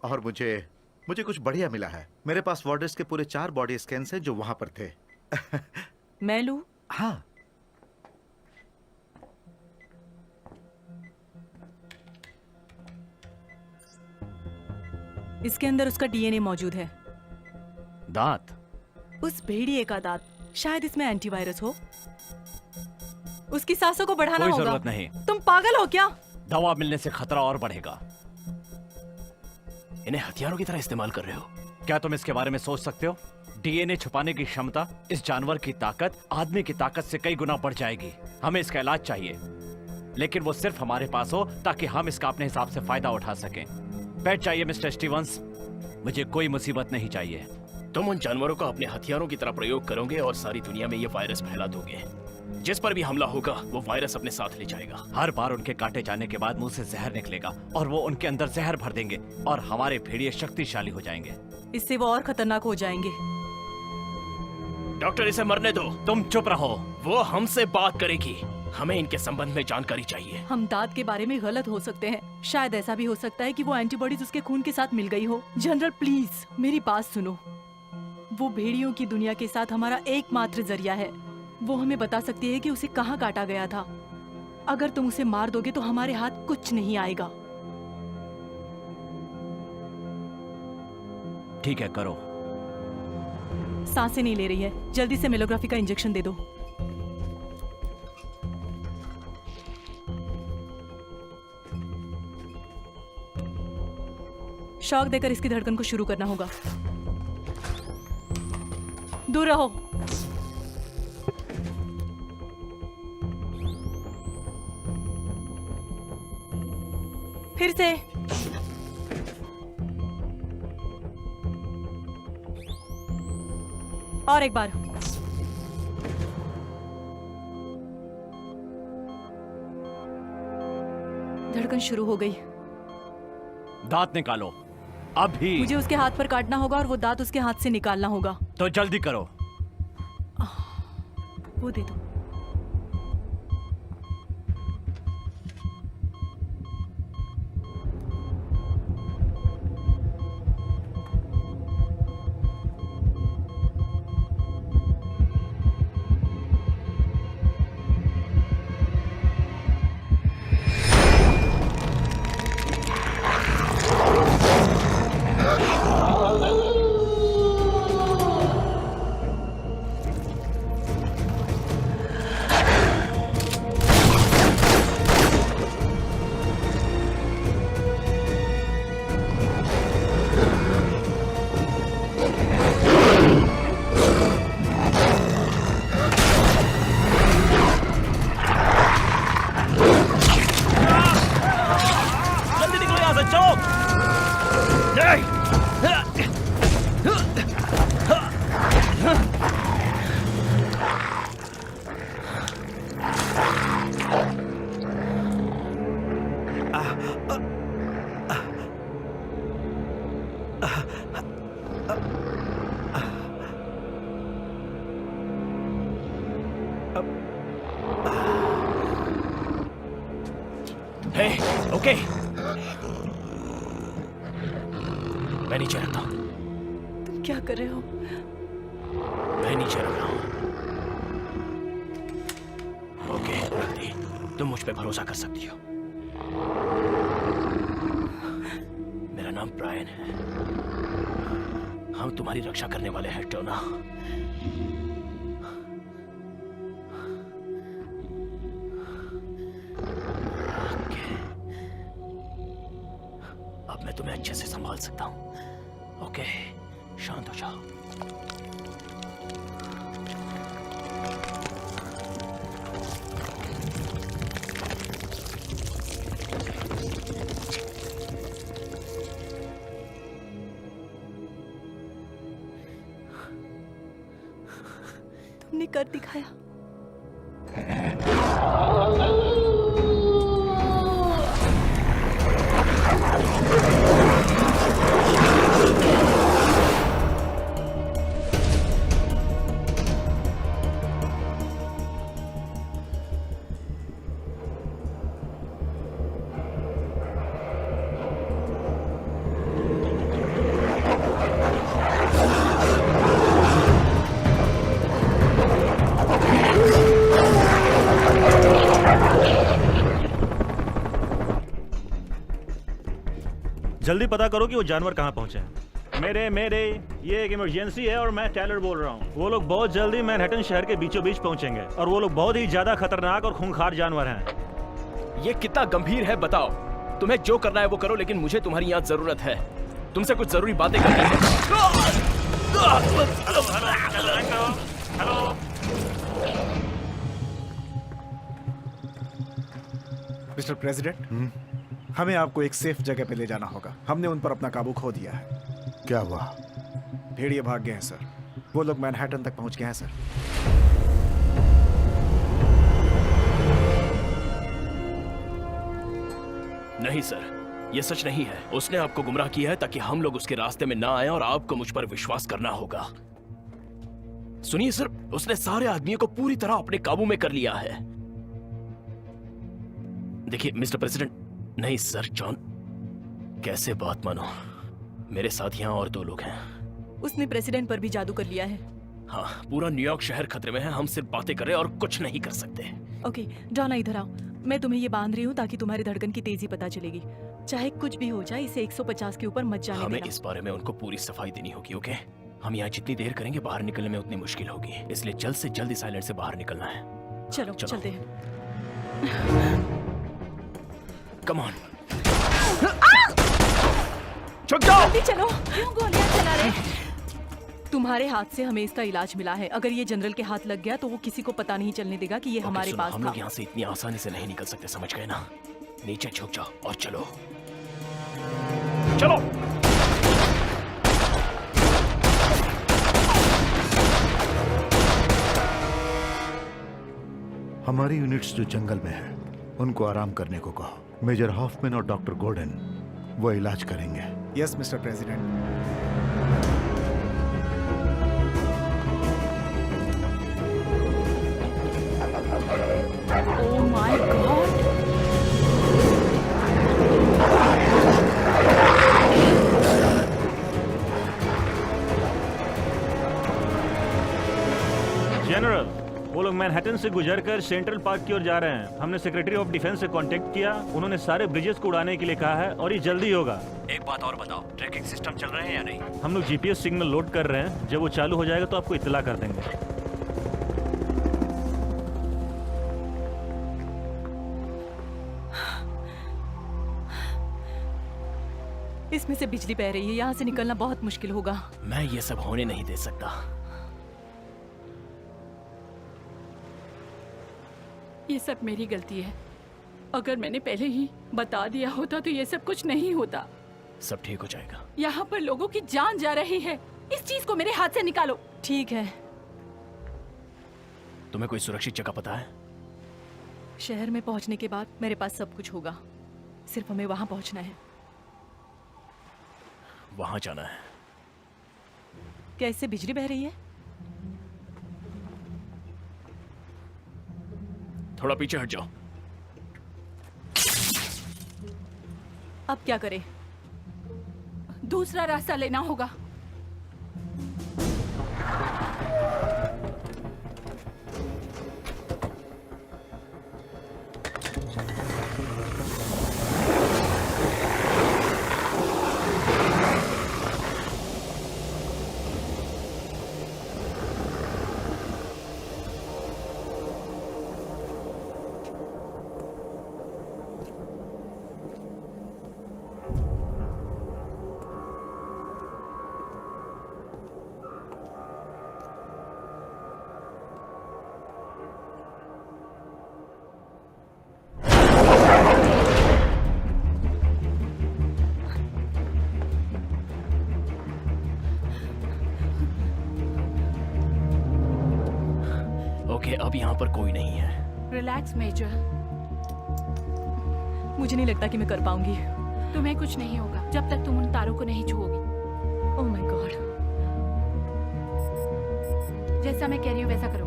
और मुझे कुछ बढ़िया मिला है। मेरे पास वॉर्ड्रेस के पूरे 4 बॉडी स्कैन हैं जो वहां पर थे। मैं लूं? हाँ, इसके अंदर उसका डीएनए मौजूद है। दांत? उस भेड़िए का दांत। शायद इसमें एंटीवायरस हो। उसकी सांसों को बढ़ाना कोई होगा। जरूरत नहीं। तुम पागल हो क्या? दवा मिलने से खतरा और बढ़ेगा। इन्हें हथियारों की तरह इस्तेमाल कर रहे हो। क्या तुम इसके बारे में सोच सकते हो? डीएनए छुपाने की क्षमता, इस जानवर की ताकत आदमी की ताकत से कई गुना बढ़ जाएगी। हमें इसका इलाज चाहिए। लेकिन वो सिर्फ हमारे पास हो ताकि हम इसका अपने हिसाब से फायदा उठा सकें। बैठ जाइए मिस्टर स्टीवंस, मुझे कोई मुसीबत नहीं चाहिए। तुम उन जानवरों का अपने हथियारों की तरह प्रयोग करोगे और सारी दुनिया में ये वायरस फैला दोगे। जिस पर भी हमला होगा वो वायरस अपने साथ ले जाएगा। हर बार उनके काटे जाने के बाद मुंह से जहर निकलेगा और वो उनके अंदर जहर भर देंगे और हमारे भेड़िए शक्तिशाली हो जाएंगे। इससे वो और खतरनाक हो जाएंगे। डॉक्टर, इसे मरने दो। तुम चुप रहो। वो हमसे बात करेगी। हमें इनके संबंध में जानकारी चाहिए। हम दांत के बारे में गलत हो सकते हैं। शायद ऐसा भी हो सकता है कि वो एंटीबॉडीज उसके खून के साथ मिल गई हो। जनरल प्लीज मेरी बात सुनो। वो भेड़ियों की दुनिया के साथ हमारा एकमात्र जरिया है। वो हमें बता सकती है कि उसे कहाँ काटा गया था। अगर तुम उसे मार दोगे तो हमारे हाथ कुछ नहीं आएगा। ठीक है, करो। सांसें नहीं ले रही है, जल्दी से मेलोग्राफी का इंजेक्शन दे दो। शॉक देकर इसकी धड़कन को शुरू करना होगा। दूर रहो। फिर से। और एक बार। धड़कन शुरू हो गई। दांत निकालो अभी। मुझे उसके हाथ पर काटना होगा और वो दांत उसके हाथ से निकालना होगा। तो जल्दी करो। वो दे दो। ओके, मैं नीचे रखता हूँ। तुम क्या कर रहे हो? मैं नीचे रख रहा हूँ। ओके, रख दी। तुम मुझ पे भरोसा कर सकती हो। मेरा नाम ब्रायन है। हम तुम्हारी रक्षा करने वाले हैं, टोना। अब मैं तुम्हें अच्छे से संभाल सकता हूं। ओके, शांत हो जाओ। तुमने कर दिखाया। जल्दी पता करो कि वो जानवर कहाँ पहुंचे हैं। मेरे ये एक इमरजेंसी है और मैं टेलर बोल रहा हूँ। वो लोग बहुत जल्दी मैनहट्टन शहर के बीचों बीच पहुंचेंगे और वो लोग बहुत ही ज्यादा खतरनाक और खूंखार जानवर हैं। ये कितना गंभीर है बताओ। तुम्हें जो करना है वो करो, लेकिन मुझे तुम्हारी यहाँ जरूरत है। तुमसे कुछ जरूरी बातें करनी है। हेलो। मिस्टर प्रेसिडेंट, हमें आपको एक सेफ जगह पे ले जाना होगा। हमने उन पर अपना काबू खो दिया है। क्या हुआ? भेड़िए भाग गए हैं सर। वो लोग मैनहट्टन तक पहुंच गए हैं सर। नहीं सर, ये सच नहीं है। उसने आपको गुमराह किया है ताकि हम लोग उसके रास्ते में ना आए और आपको मुझ पर विश्वास करना होगा। सुनिए सर, उसने सारे आदमियों को पूरी तरह अपने काबू में कर लिया है। देखिए मिस्टर प्रेसिडेंट, नहीं सर जॉन, कैसे बात मानो, मेरे साथ यहाँ और 2 लोग हैं। उसने प्रेसिडेंट पर भी जादू कर लिया है। हाँ, पूरा न्यूयॉर्क शहर खतरे में है। हम सिर्फ बातें कर रहे हैं और कुछ नहीं कर सकते। ओके डॉना, इधर आओ। मैं तुम्हें ये बांध रही हूँ ताकि तुम्हारी धड़कन की तेजी पता चलेगी। चाहे कुछ भी हो जाए, इसे 150 के ऊपर मत जाने हमें देना। इस बारे में उनको पूरी सफाई देनी होगी। ओके, हम यहाँ जितनी देर करेंगे बाहर निकलने में उतनी मुश्किल होगी, इसलिए जल्द से जल्द इस आइलैंड से बाहर निकलना है। चलो चलो। चलते हैं। कम ऑन, छुप जाओ। जल्दी चलो। क्यों गोलियां चला रहे? तुम्हारे हाथ से हमें इसका इलाज मिला है। अगर ये जनरल के हाथ लग गया तो वो किसी को पता नहीं चलने देगा कि ये ओके, हमारे सुनो, पास हम था। लोग यहाँ से इतनी आसानी से नहीं निकल सकते, समझ गए ना? नीचे झुक जाओ और चलो चलो। हमारी यूनिट्स जो जंगल में है उनको आराम करने को कहो। मेजर हॉफमैन और डॉक्टर गॉर्डन वो इलाज करेंगे। Yes mister president. Oh my God. General, वो लोग मैनहट्टन से गुजरकर सेंट्रल पार्क की ओर जा रहे हैं। हमने सेक्रेटरी ऑफ डिफेंस से कांटेक्ट किया, उन्होंने सारे ब्रिजेस को उड़ाने के लिए कहा है और ये जल्दी होगा। एक बात और बताओ, ट्रैकिंग सिस्टम चल रहे हैं या नहीं? हम लोग जीपीएस सिग्नल लोड कर रहे हैं, जब वो चालू हो जाएगा तो आपको इत्तला कर देंगे। इसमें से बिजली बह रही है, यहाँ से निकलना बहुत मुश्किल होगा। मैं ये सब होने नहीं दे सकता। ये सब मेरी गलती है। अगर मैंने पहले ही बता दिया होता तो ये सब कुछ नहीं होता। सब ठीक हो जाएगा। यहाँ पर लोगों की जान जा रही है। इस चीज को मेरे हाथ से निकालो। ठीक है। तुम्हें कोई सुरक्षित जगह पता है? शहर में पहुंचने के बाद मेरे पास सब कुछ होगा, सिर्फ हमें वहां पहुंचना है। वहां जाना है। क्या इससे बिजली बह रही है? थोड़ा पीछे हट जाओ। अब क्या करें? दूसरा रास्ता लेना होगा। ओके, अब यहाँ पर कोई नहीं है। रिलैक्स मेजर, मुझे नहीं लगता कि मैं कर पाऊंगी। तुम्हें कुछ नहीं होगा जब तक तुम उन तारों को नहीं छुओगी। Oh my God. जैसा मैं कह रही हूँ वैसा करो।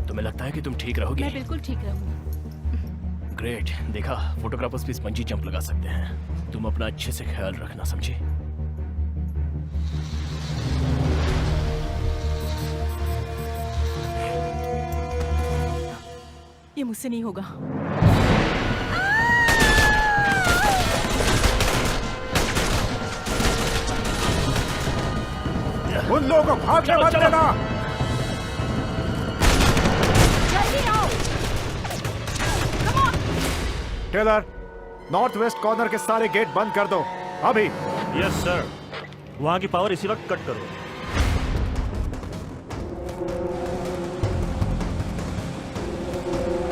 तुम्हें लगता है कि तुम ठीक रहोगी? मैं बिल्कुल ठीक रहूंगी। ग्रेट। देखा, फोटोग्राफर्स भी स्पंजी जंप लगा सकते हैं। तुम अपना अच्छे से ख्याल रखना, समझे? ये मुझसे नहीं होगा। उन लोगों को भागने मत देना। जल्दी आओ। टेलर, नॉर्थ वेस्ट कॉर्नर के सारे गेट बंद कर दो अभी। Yes sir. वहां की पावर इसी वक्त कट करो।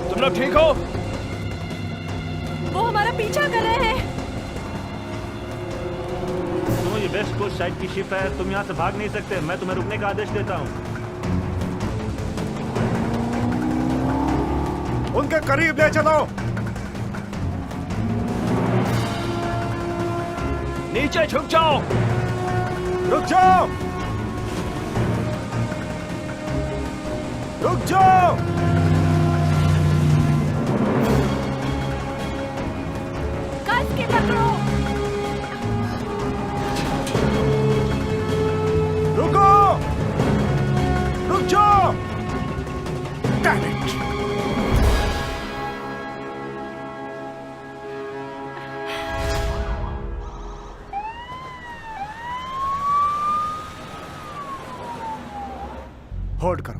तुम लोग ठीक हो? वो हमारा पीछा कर रहे हैं। तो ये वेस्ट कोस्ट साइड की शिप है, तुम यहाँ से भाग नहीं सकते। मैं तुम्हें रुकने का आदेश देता हूँ। उनके करीब ले चलो। नीचे झुक जाओ। रुक जाओ, रुक जाओ। कस के पकड़ो। रुको, रुक जाओ। Damn it! होल्ड करो।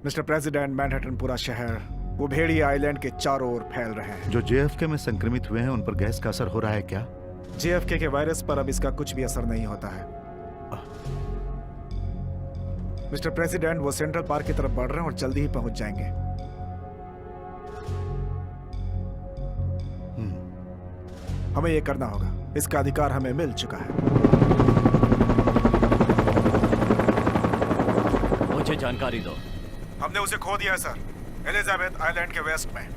मिस्टर प्रेसिडेंट, मैनहट्टन पूरा शहर वो भेड़िए आइलैंड के चारों ओर फैल रहे हैं। जो जेएफके में संक्रमित हुए हैं उन पर गैस का असर हो रहा है क्या? जेएफके के वायरस पर अब इसका कुछ भी असर नहीं होता है। मिस्टर प्रेसिडेंट, वो सेंट्रल पार्क की तरफ बढ़ रहे हैं और जल्दी ही पहुंच जाएंगे। हमें ये करना होगा, इसका अधिकार हमें मिल चुका है। मुझे जानकारी दो। हमने उसे खो दिया है सर, एलिजाबेथ आइलैंड के वेस्ट में।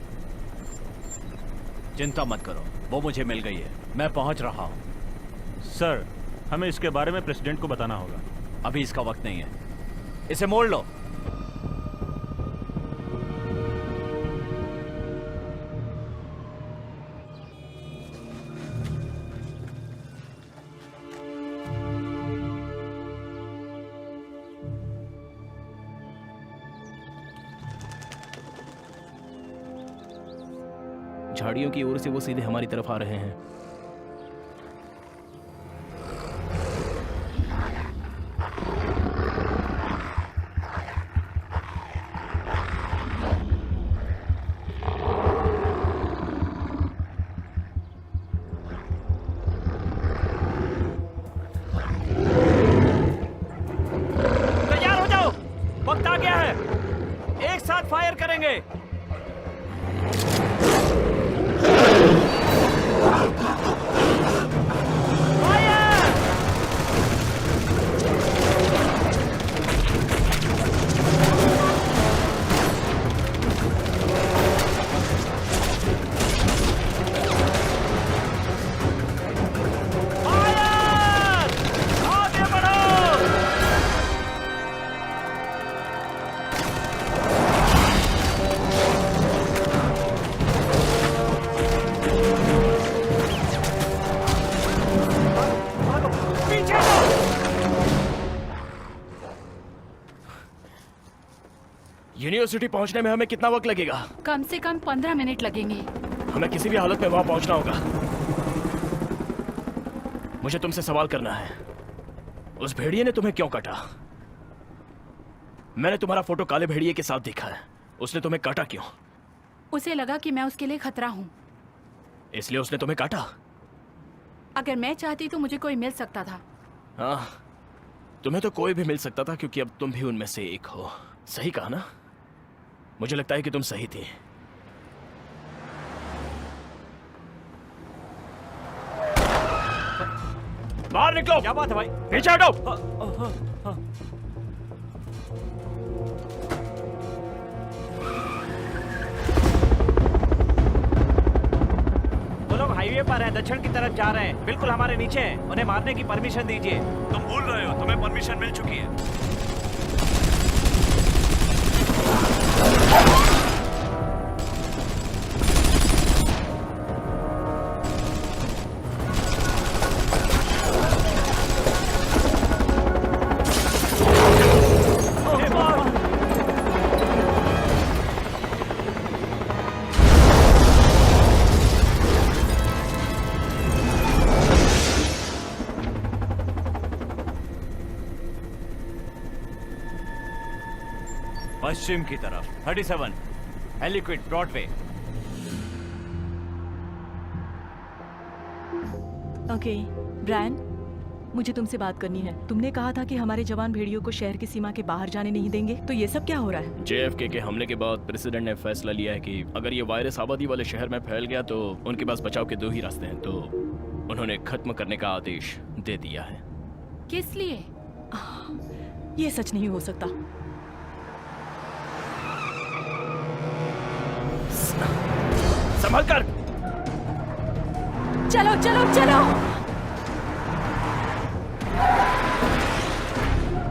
चिंता मत करो, वो मुझे मिल गई है। मैं पहुंच रहा हूं। सर, हमें इसके बारे में प्रेसिडेंट को बताना होगा। अभी इसका वक्त नहीं है, इसे मोड़ लो। झाड़ियों की ओर से वो सीधे हमारी तरफ आ रहे हैं। तैयार हो जाओ, वक्त आ गया है। एक साथ फायर करेंगे। यूनिवर्सिटी पहुंचने में हमें कितना वक्त लगेगा? कम से कम 15 मिनट लगेंगे। हमें किसी भी हालत में वहां पहुंचना होगा। मुझे तुमसे सवाल करना है, उस भेड़िए ने तुम्हें क्यों काटा? मैंने तुम्हारा फोटो काले भेड़िए के साथ देखा है, उसने तुम्हें काटा क्यों? उसे लगा कि मैं उसके लिए खतरा हूँ, इसलिए उसने तुम्हें काटा? अगर मैं चाहती तो मुझे कोई मिल सकता था। हाँ, तुम्हें तो कोई भी मिल सकता था क्योंकि अब तुम भी उनमें से एक हो। सही कहा ना? मुझे लगता है कि तुम सही थी। बाहर निकलो। क्या बात है भाई? पीछे हटो। वो लोग हाईवे पर हैं, दक्षिण की तरफ जा रहे हैं, बिल्कुल हमारे नीचे हैं। उन्हें मारने की परमिशन दीजिए। तुम भूल रहे हो, तुम्हें परमिशन मिल चुकी है। पश्चिम की तरफ 37 हेलिक्विड ब्रॉडवे। ओके ब्रायन, मुझे तुमसे बात करनी है। तुमने कहा था कि हमारे जवान भेड़ियों को शहर की सीमा के बाहर जाने नहीं देंगे, तो ये सब क्या हो रहा है? JFK के हमले के बाद प्रेसिडेंट ने फैसला लिया है कि अगर ये वायरस आबादी वाले शहर में फैल गया तो उनके पास बचाव के 2 ही रास्ते हैं, तो उन्होंने खत्म करने का आदेश दे दिया है। किस लिए? ये सच नहीं हो सकता। संभल कर। चलो चलो चलो।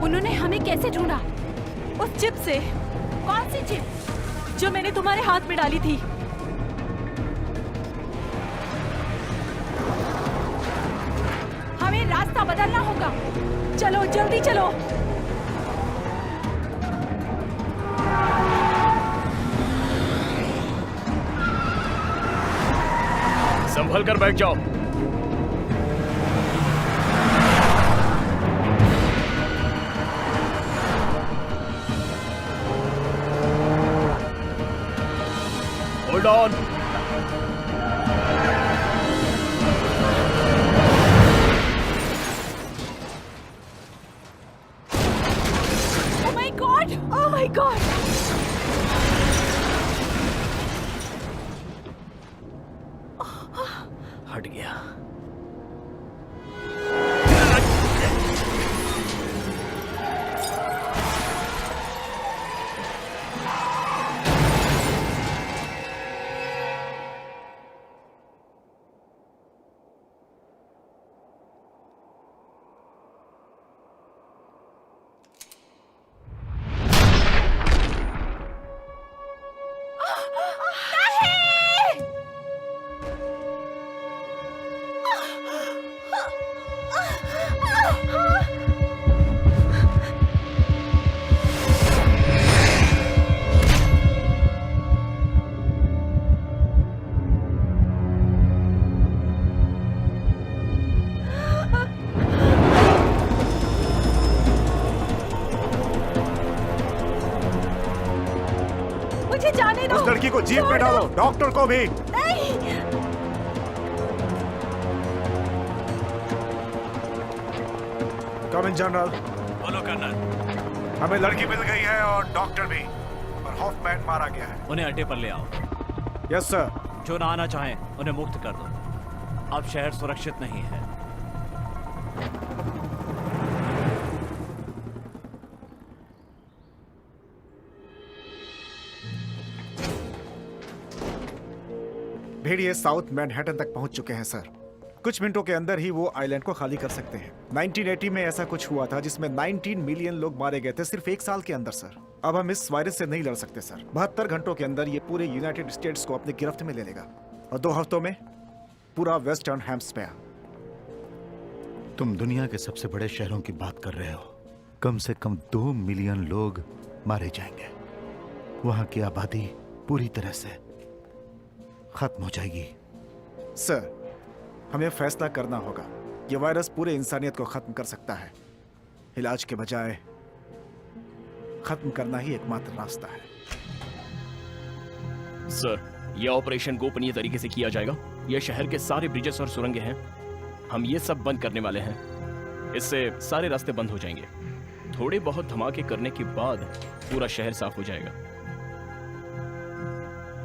उन्होंने हमें कैसे ढूंढा? उस चिप से। कौन सी चिप? जो मैंने तुम्हारे हाथ में डाली थी। हमें रास्ता बदलना होगा। चलो जल्दी चलो। संभल कर बैठ जाओ। Hold on. Oh my God! Oh my God! हट गया। मुझे जाने दो। उस लड़की को जीप में डालो, डॉक्टर को भी। कम इन जनरल। बोलो कर्नल। हमें लड़की मिल गई है और डॉक्टर भी, और हॉफमैन मारा गया है। उन्हें अड्डे पर ले आओ। Yes sir. जो ना आना चाहें उन्हें मुक्त कर दो। अब शहर सुरक्षित नहीं है। भेड़िए साउथ मैनहट्टन तक पहुंच चुके हैं सर। कुछ मिनटों के अंदर ही वो आइलैंड को खाली कर सकते हैं। 1980 में ऐसा कुछ हुआ था जिसमें 19 मिलियन लोग मारे गए थे सिर्फ 1 साल के अंदर सर। अब हम इस वायरस से नहीं लड़ सकते सर। 72 घंटों के अंदर ये पूरे यूनाइटेड स्टेट्स को अपनी गिरफ्त में ले लेगा और 2 हफ्तों में पूरा वेस्टर्न हेम्स्फेयर। तुम दुनिया के सबसे बड़े शहरों की बात कर रहे हो। कम से कम 2 मिलियन लोग मारे जाएंगे। वहां की आबादी पूरी तरह से खत्म हो जाएगी। सर, हमें फैसला करना होगा। ये वायरस पूरे इंसानियत को खत्म कर सकता है। इलाज के बजाय खत्म करना ही एकमात्र रास्ता है। सर, यह ऑपरेशन गोपनीय तरीके से किया जाएगा। यह शहर के सारे ब्रिजेस और सुरंगें हैं। हम ये सब बंद करने वाले हैं। इससे सारे रास्ते बंद हो जाएंगे। थोड़े बहुत धमाके करने के बाद पूरा शहर साफ हो जाएगा।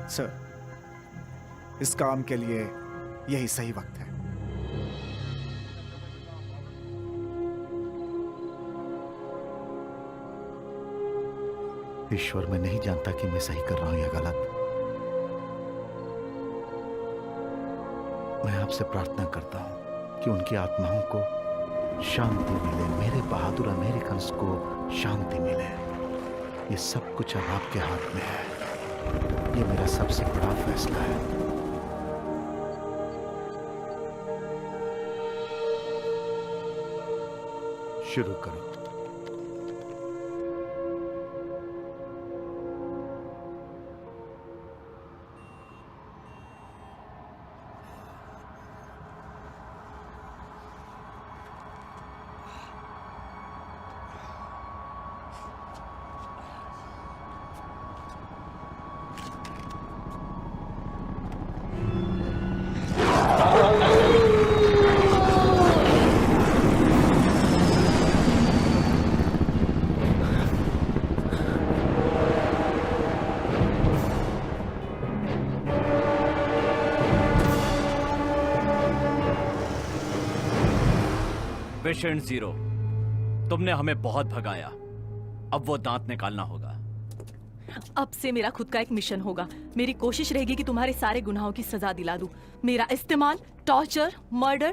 सर, इस काम के लिए यही सही वक्त है। ईश्वर, मैं नहीं जानता कि मैं सही कर रहा हूं या गलत। मैं आपसे प्रार्थना करता हूं कि उनकी आत्माओं को शांति मिले, मेरे बहादुर अमेरिकन्स को शांति मिले। ये सब कुछ अब आपके हाथ में है। ये मेरा सबसे बड़ा फैसला है। शुरू करो। पेशेंट 0, तुमने हमें बहुत भगाया, अब वो दांत निकालना होगा। अब से मेरा खुद का एक मिशन होगा। मेरी कोशिश रहेगी कि तुम्हारे सारे गुनाहों की सजा दिला दूं। मेरा इस्तेमाल, टॉर्चर, मर्डर,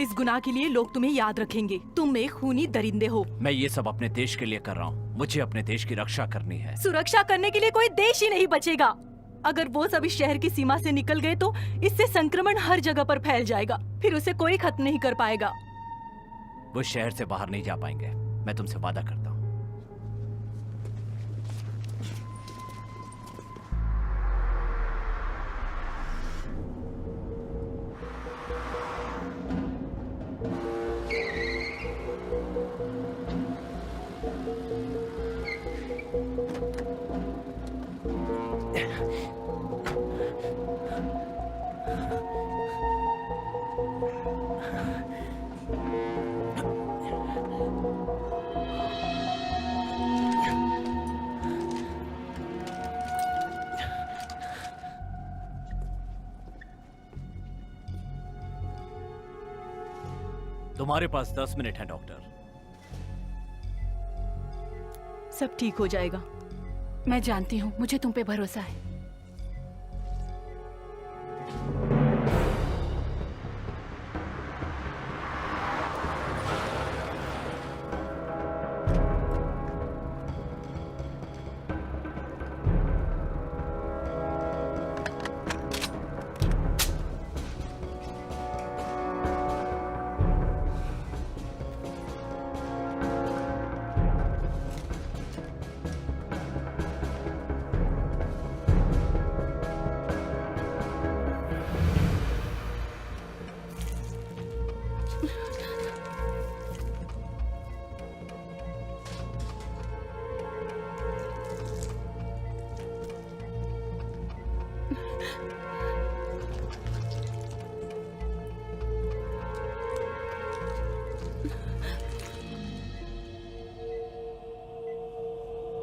इस गुनाह के लिए लोग तुम्हें याद रखेंगे। तुम एक खूनी दरिंदे हो। मैं ये सब अपने देश के लिए कर रहा हूँ। मुझे अपने देश की रक्षा करनी है। सुरक्षा करने के लिए कोई देश ही नहीं बचेगा। अगर वो सब इस शहर की सीमा से निकल गए तो इससे संक्रमण हर जगह पर फैल जाएगा, फिर उसे कोई खत्म नहीं कर पाएगा। वो शहर से बाहर नहीं जा पाएंगे, मैं तुमसे वादा करता हूँ। तुम्हारे पास 10 मिनट है डॉक्टर। सब ठीक हो जाएगा। मैं जानती हूँ, मुझे तुम पे भरोसा है।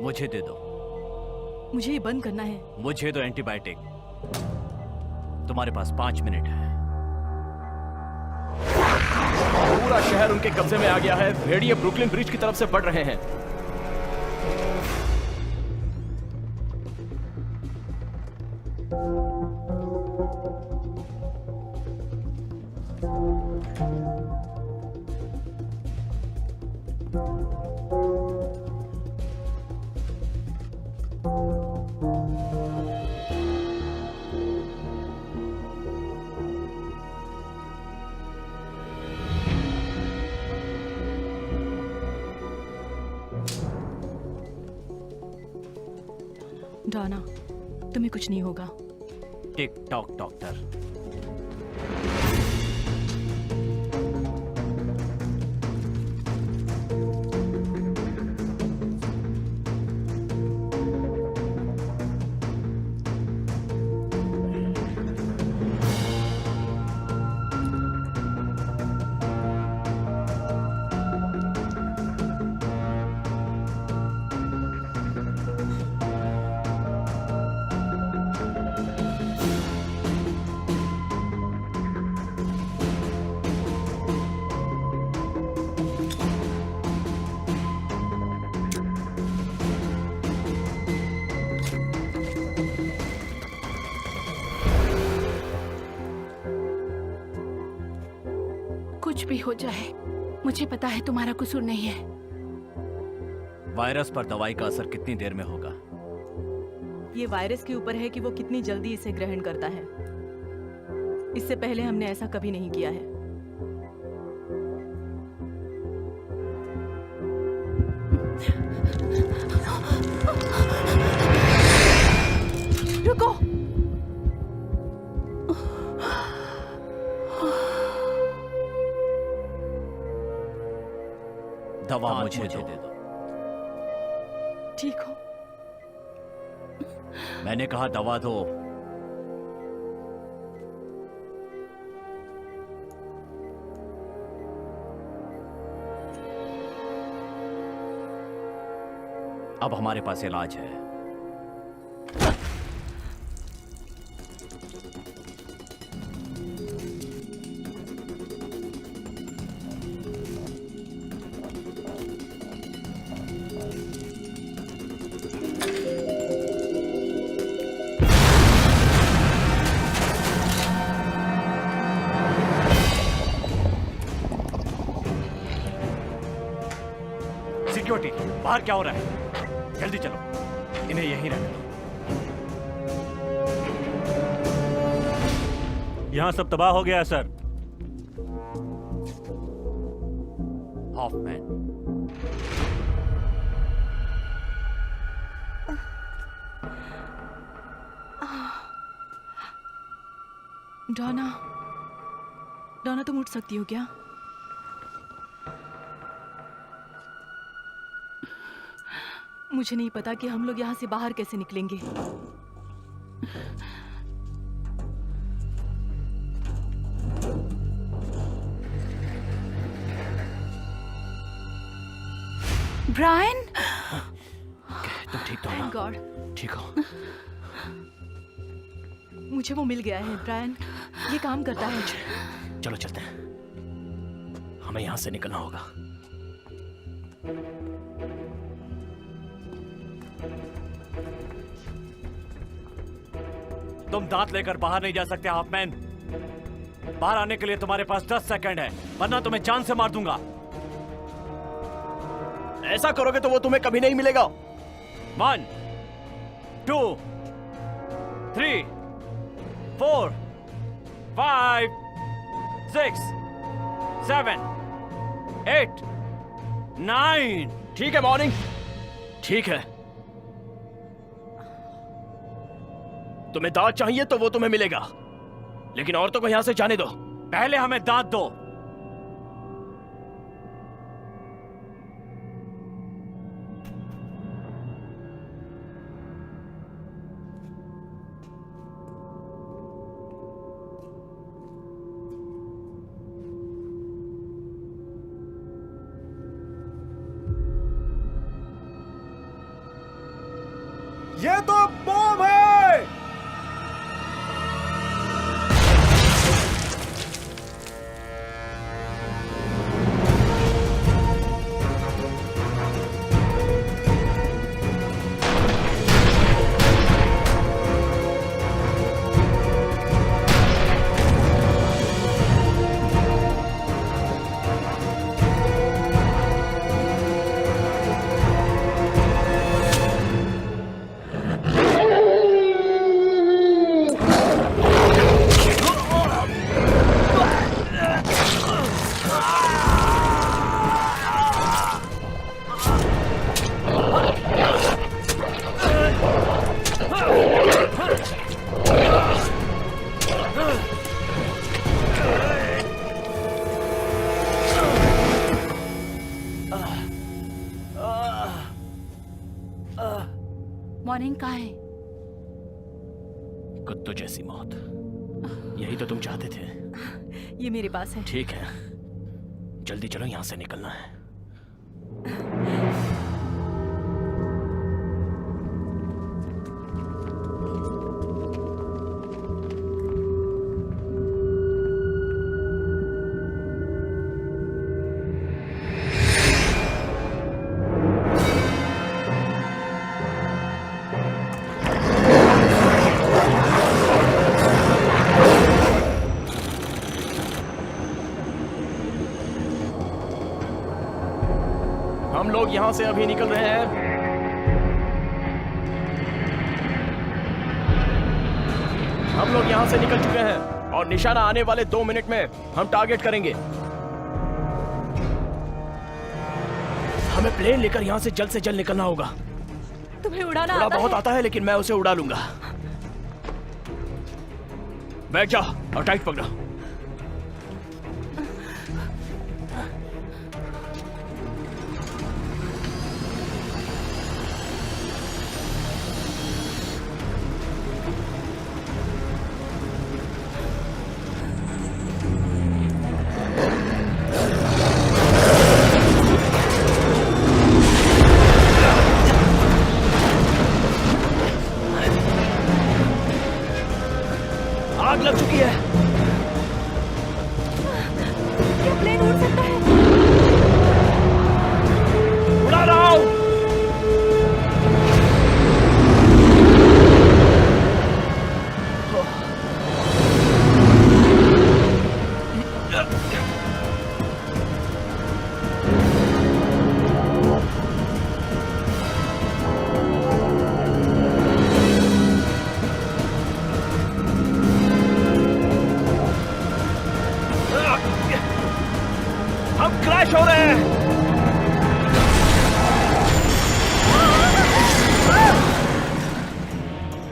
मुझे दे दो। मुझे ये बंद करना है। मुझे दो एंटीबायोटिक। तुम्हारे पास 5 मिनट है। पूरा शहर उनके कब्जे में आ गया है। भेड़िए ब्रुकलिन ब्रिज की तरफ से बढ़ रहे हैं। डॉना, तुम्हें कुछ नहीं होगा। Tick tock doctor. कुछ भी हो जाए, मुझे पता है तुम्हारा कसूर नहीं है। वायरस पर दवाई का असर कितनी देर में होगा? ये वायरस के ऊपर है कि वो कितनी जल्दी इसे ग्रहण करता है। इससे पहले हमने ऐसा कभी नहीं किया है। रुको। दवा मुझे दे दो। ठीक हो? मैंने कहा दवा दो। अब हमारे पास इलाज है। सिक्योरिटी, बाहर क्या हो रहा है? जल्दी चलो, इन्हें यहीं रहने दो। यहाँ सब तबाह हो गया है सर। हॉफमैन, डॉना, डॉना तुम उठ सकती हो क्या? मुझे नहीं पता कि हम लोग यहाँ से बाहर कैसे निकलेंगे। ब्रायन, तुम ठीक तो हो थैंक ना? गॉड, ठीक हो? मुझे वो मिल गया है। ब्रायन ये काम करता है। चलो चलते हैं, हमें यहाँ से निकलना होगा। तुम दांत लेकर बाहर नहीं जा सकते हॉफमैन। बाहर आने के लिए तुम्हारे पास 10 सेकंड है, वरना तुम्हें जान से मार दूंगा। ऐसा करोगे तो वो तुम्हें कभी नहीं मिलेगा। 1 2 3 4 5 6 7 8 9। ठीक है मॉर्निंग। ठीक है, तुम्हें दांत चाहिए तो वो तुम्हें मिलेगा, लेकिन औरतों को यहां से जाने दो। पहले हमें दांत दो। ये तो बम है। मॉर्निंग कहाँ है? कुत्तों जैसी मौत, यही तो तुम चाहते थे। ये मेरे पास है। ठीक है, जल्दी चलो, यहां से निकलना है। हम लोग यहां से अभी निकल रहे हैं। हम लोग यहां से निकल चुके हैं और निशाना आने वाले 2 मिनट में हम टारगेट करेंगे। हमें प्लेन लेकर यहां से जल्द निकलना होगा। तुम्हें उड़ाना उड़ा आता बहुत है? आता है, लेकिन मैं उसे उड़ा लूंगा। बैठ जा और टाइट पकड़ो। आग लग चुकी है। हम क्रैश हो रहे हैं।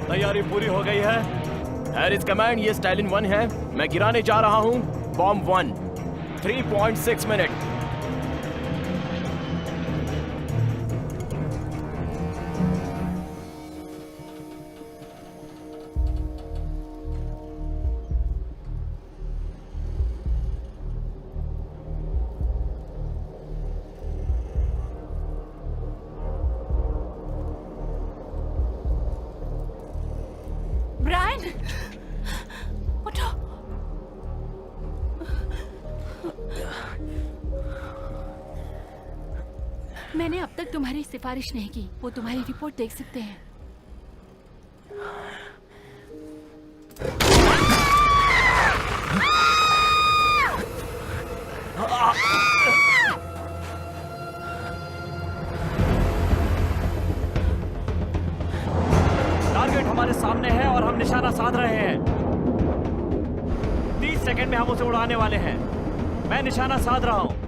तैयारी पूरी हो गई है। हैरिस कमांड, ये स्टालिन 1 है। मैं गिराने जा रहा हूं बॉम्ब 1। 3.6 मिनट। ब्रायन, उठो। मैंने अब तक तुम्हारी सिफारिश नहीं की। वो तुम्हारी रिपोर्ट देख सकते हैं। टारगेट हमारे सामने है और हम निशाना साध रहे हैं। 30 सेकंड में हम उसे उड़ाने वाले हैं। मैं निशाना साध रहा हूं।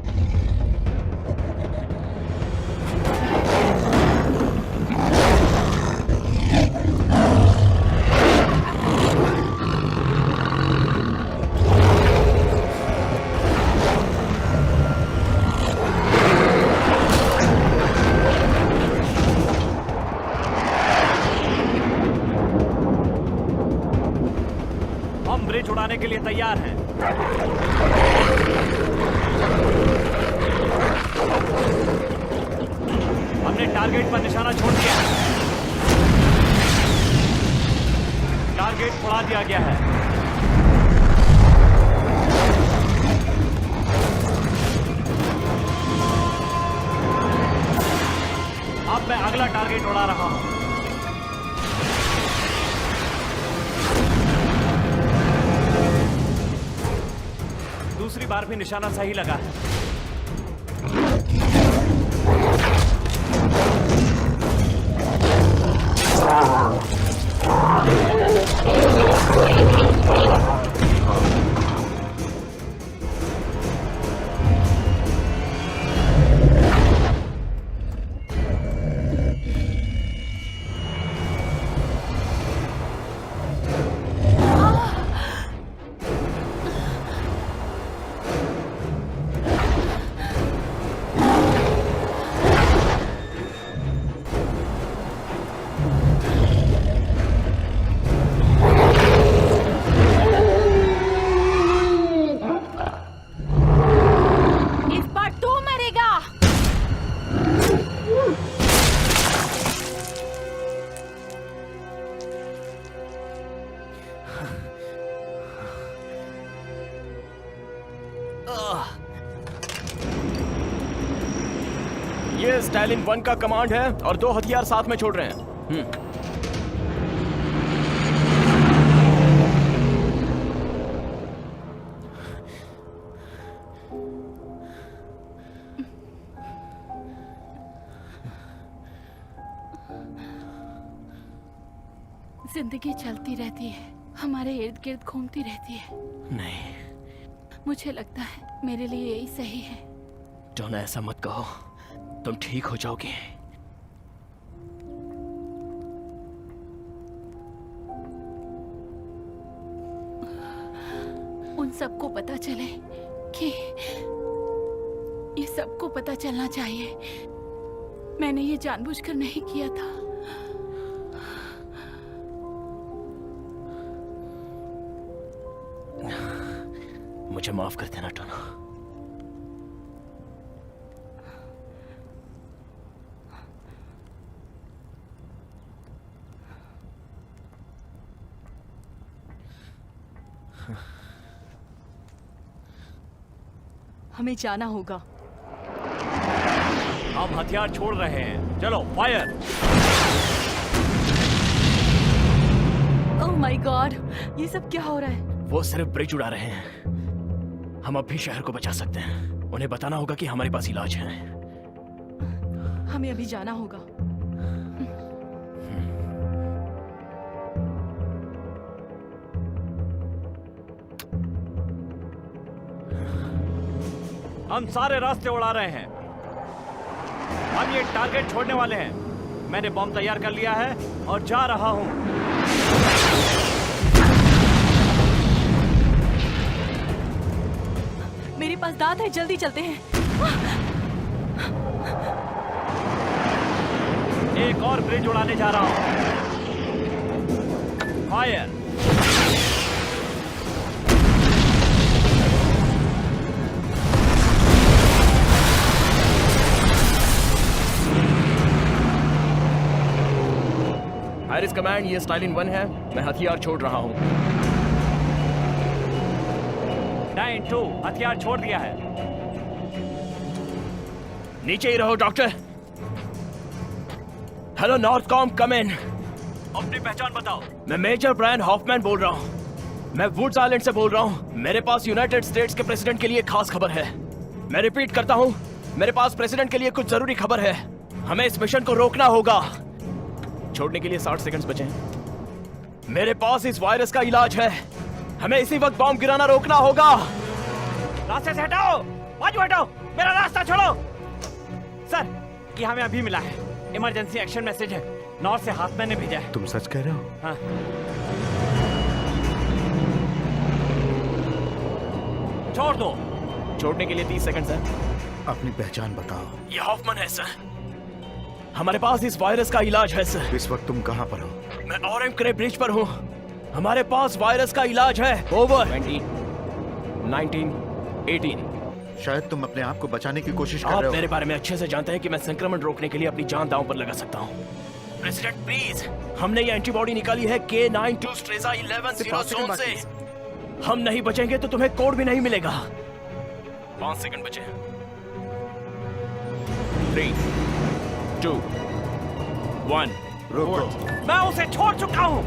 हम ब्रिज उड़ाने के लिए तैयार हैं। हमने टारगेट पर निशाना छोड़ दिया है। टारगेट उड़ा दिया गया है। अब मैं अगला टारगेट उड़ा रहा हूं। दूसरी बार भी निशाना सही लगा है। ये स्टालिन 1 का कमांड है और 2 हथियार साथ में छोड़ रहे हैं। जिंदगी चलती रहती है, हमारे इर्द गिर्द घूमती रहती है। नहीं, मुझे लगता है मेरे लिए यही सही है। डोना, ऐसा मत कहो। तुम ठीक हो जाओगे। उन सबको पता चले कि ये सबको पता चलना चाहिए। मैंने ये जानबूझकर नहीं किया था। मुझे माफ कर देना टोना। हमें जाना होगा। हम हथियार छोड़ रहे हैं। चलो फायर। ओह माय गॉड, ये सब क्या हो रहा है? वो सिर्फ ब्रिज उड़ा रहे हैं। हम अब भी शहर को बचा सकते हैं। उन्हें बताना होगा कि हमारे पास इलाज है। हमें अभी जाना होगा। हम सारे रास्ते उड़ा रहे हैं। हम ये टारगेट छोड़ने वाले हैं। मैंने बॉम्ब तैयार कर लिया है और जा रहा हूं। मेरे पास दांत है, जल्दी चलते हैं। एक और ब्रिज उड़ाने जा रहा हूं। फायर। आयरिस कमांड, ये स्टालिन 1 है। मैं हथियार छोड़ रहा हूं। 9-2 हथियार छोड़ दिया है। नीचे ही रहो डॉक्टर। हेलो नॉर्थ कॉम, कम इन। अपनी पहचान बताओ। मैं मेजर ब्रायन हॉफमैन बोल रहा हूं। मैं वुड्स आइलैंड से बोल रहा हूं। मेरे पास यूनाइटेड स्टेट्स के प्रेसिडेंट के लिए खास खबर है। मैं रिपीट करता हूं, मेरे पास प्रेसिडेंट के लिए कुछ जरूरी खबर है। हमें इस मिशन को रोकना होगा। छोड़ने के लिए 60 सेकंड्स बचे हैं। मेरे पास इस वायरस का इलाज है। हमें इसी वक्त बॉम्ब गिराना रोकना होगा। रास्ते से हटाओ, बाजू हटाओ, मेरा रास्ता छोड़ो। सर, ये हमें अभी मिला है। इमरजेंसी एक्शन मैसेज है। नॉर्थ से हाथमैन ने भेजा है। तुम सच कह रहे हो? हाँ। छोड़ दो। छोड़ने के लिए 30 सेकंड्स है। अपनी पहचान बताओ। ये हॉफमैन है सर। हमारे पास इस वायरस का इलाज है सर। इस वक्त तुम कहां पर हो? मैं ऑरेंज क्रे ब्रिज पर हूँ। हमारे पास वायरस का इलाज है। ओवर। 20, 19, 18। शायद तुम अपने आप को बचाने की कोशिश कर आप रहे हो। मेरे बारे में अच्छे से जानते हैं कि मैं संक्रमण रोकने के लिए अपनी जान दांव पर लगा सकता हूँ। प्रेसिडेंट प्लीज, हमने ये एंटीबॉडी निकाली है K92 स्ट्रेजा 11 जोन से। हम नहीं बचेंगे तो तुम्हें कोड भी नहीं मिलेगा। 5 सेकंड बचे। 3, 2, 1। रुको। मैं उसे छोड़ चुका हूँ।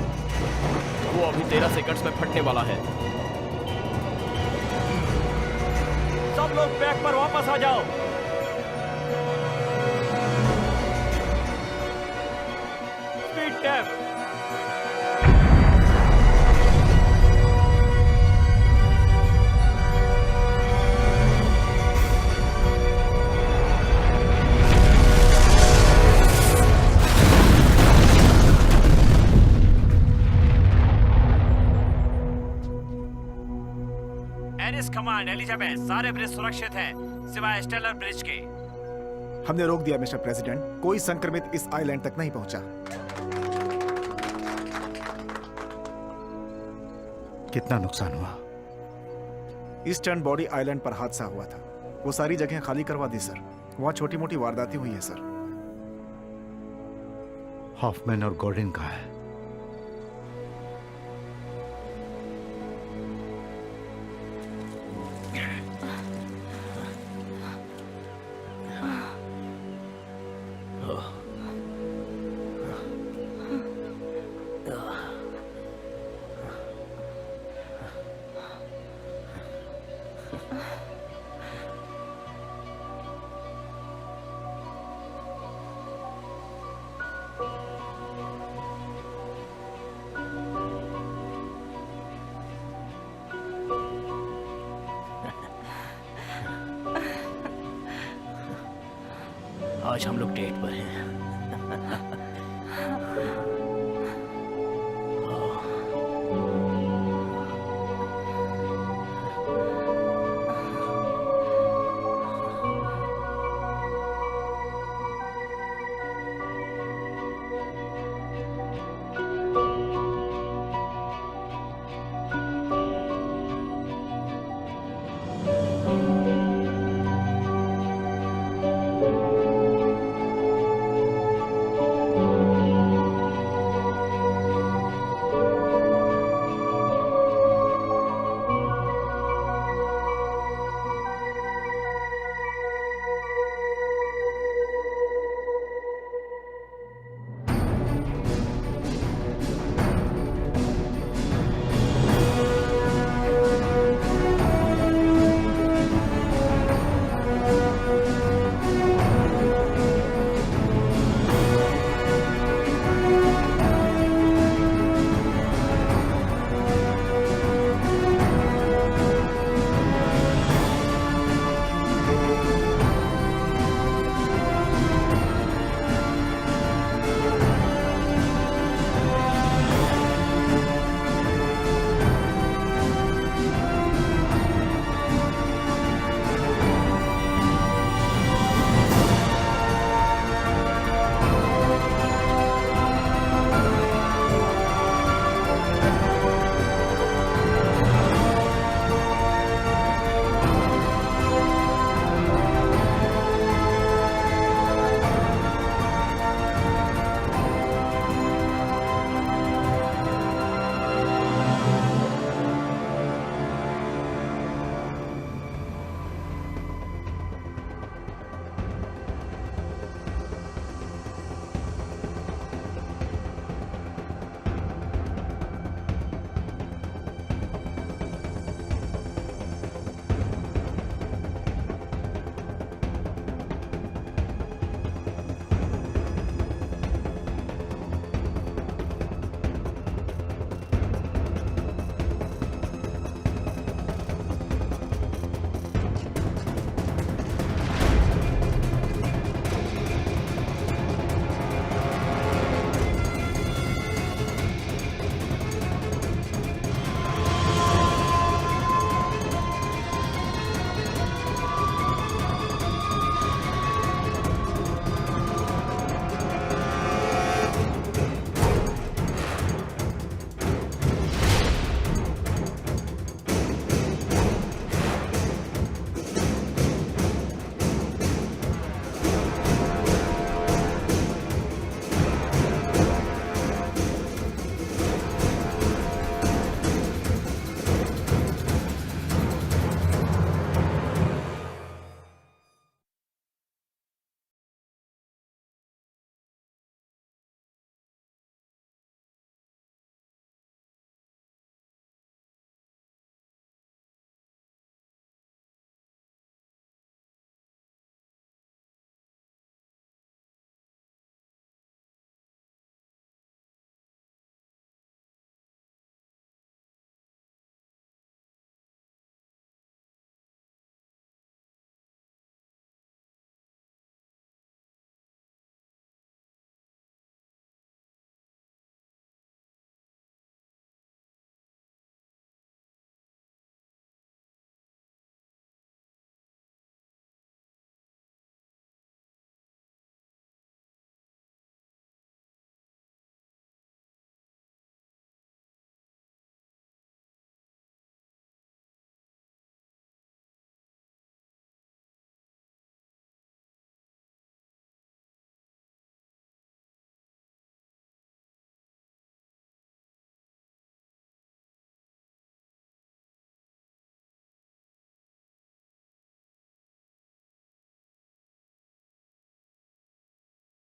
वो अभी 13 सेकंड्स में फटने वाला है। सब लोग बैक पर वापस आ जाओ। Speed tap. एरिस कमांड, एलिजाबेथ, सारे ब्रिज सुरक्षित हैं सिवाय स्टेलर ब्रिज के। हमने रोक दिया मिस्टर प्रेसिडेंट। कोई संक्रमित इस आइलैंड तक नहीं पहुंचा। कितना नुकसान हुआ? ईस्टर्न बॉडी आइलैंड पर हादसा हुआ था। वो सारी जगह खाली करवा दी सर। वहां छोटी मोटी वारदातें हुई हैं सर। हॉफमैन और गॉर्डन कहाँ है? आज हम लोग डेट पर हैं।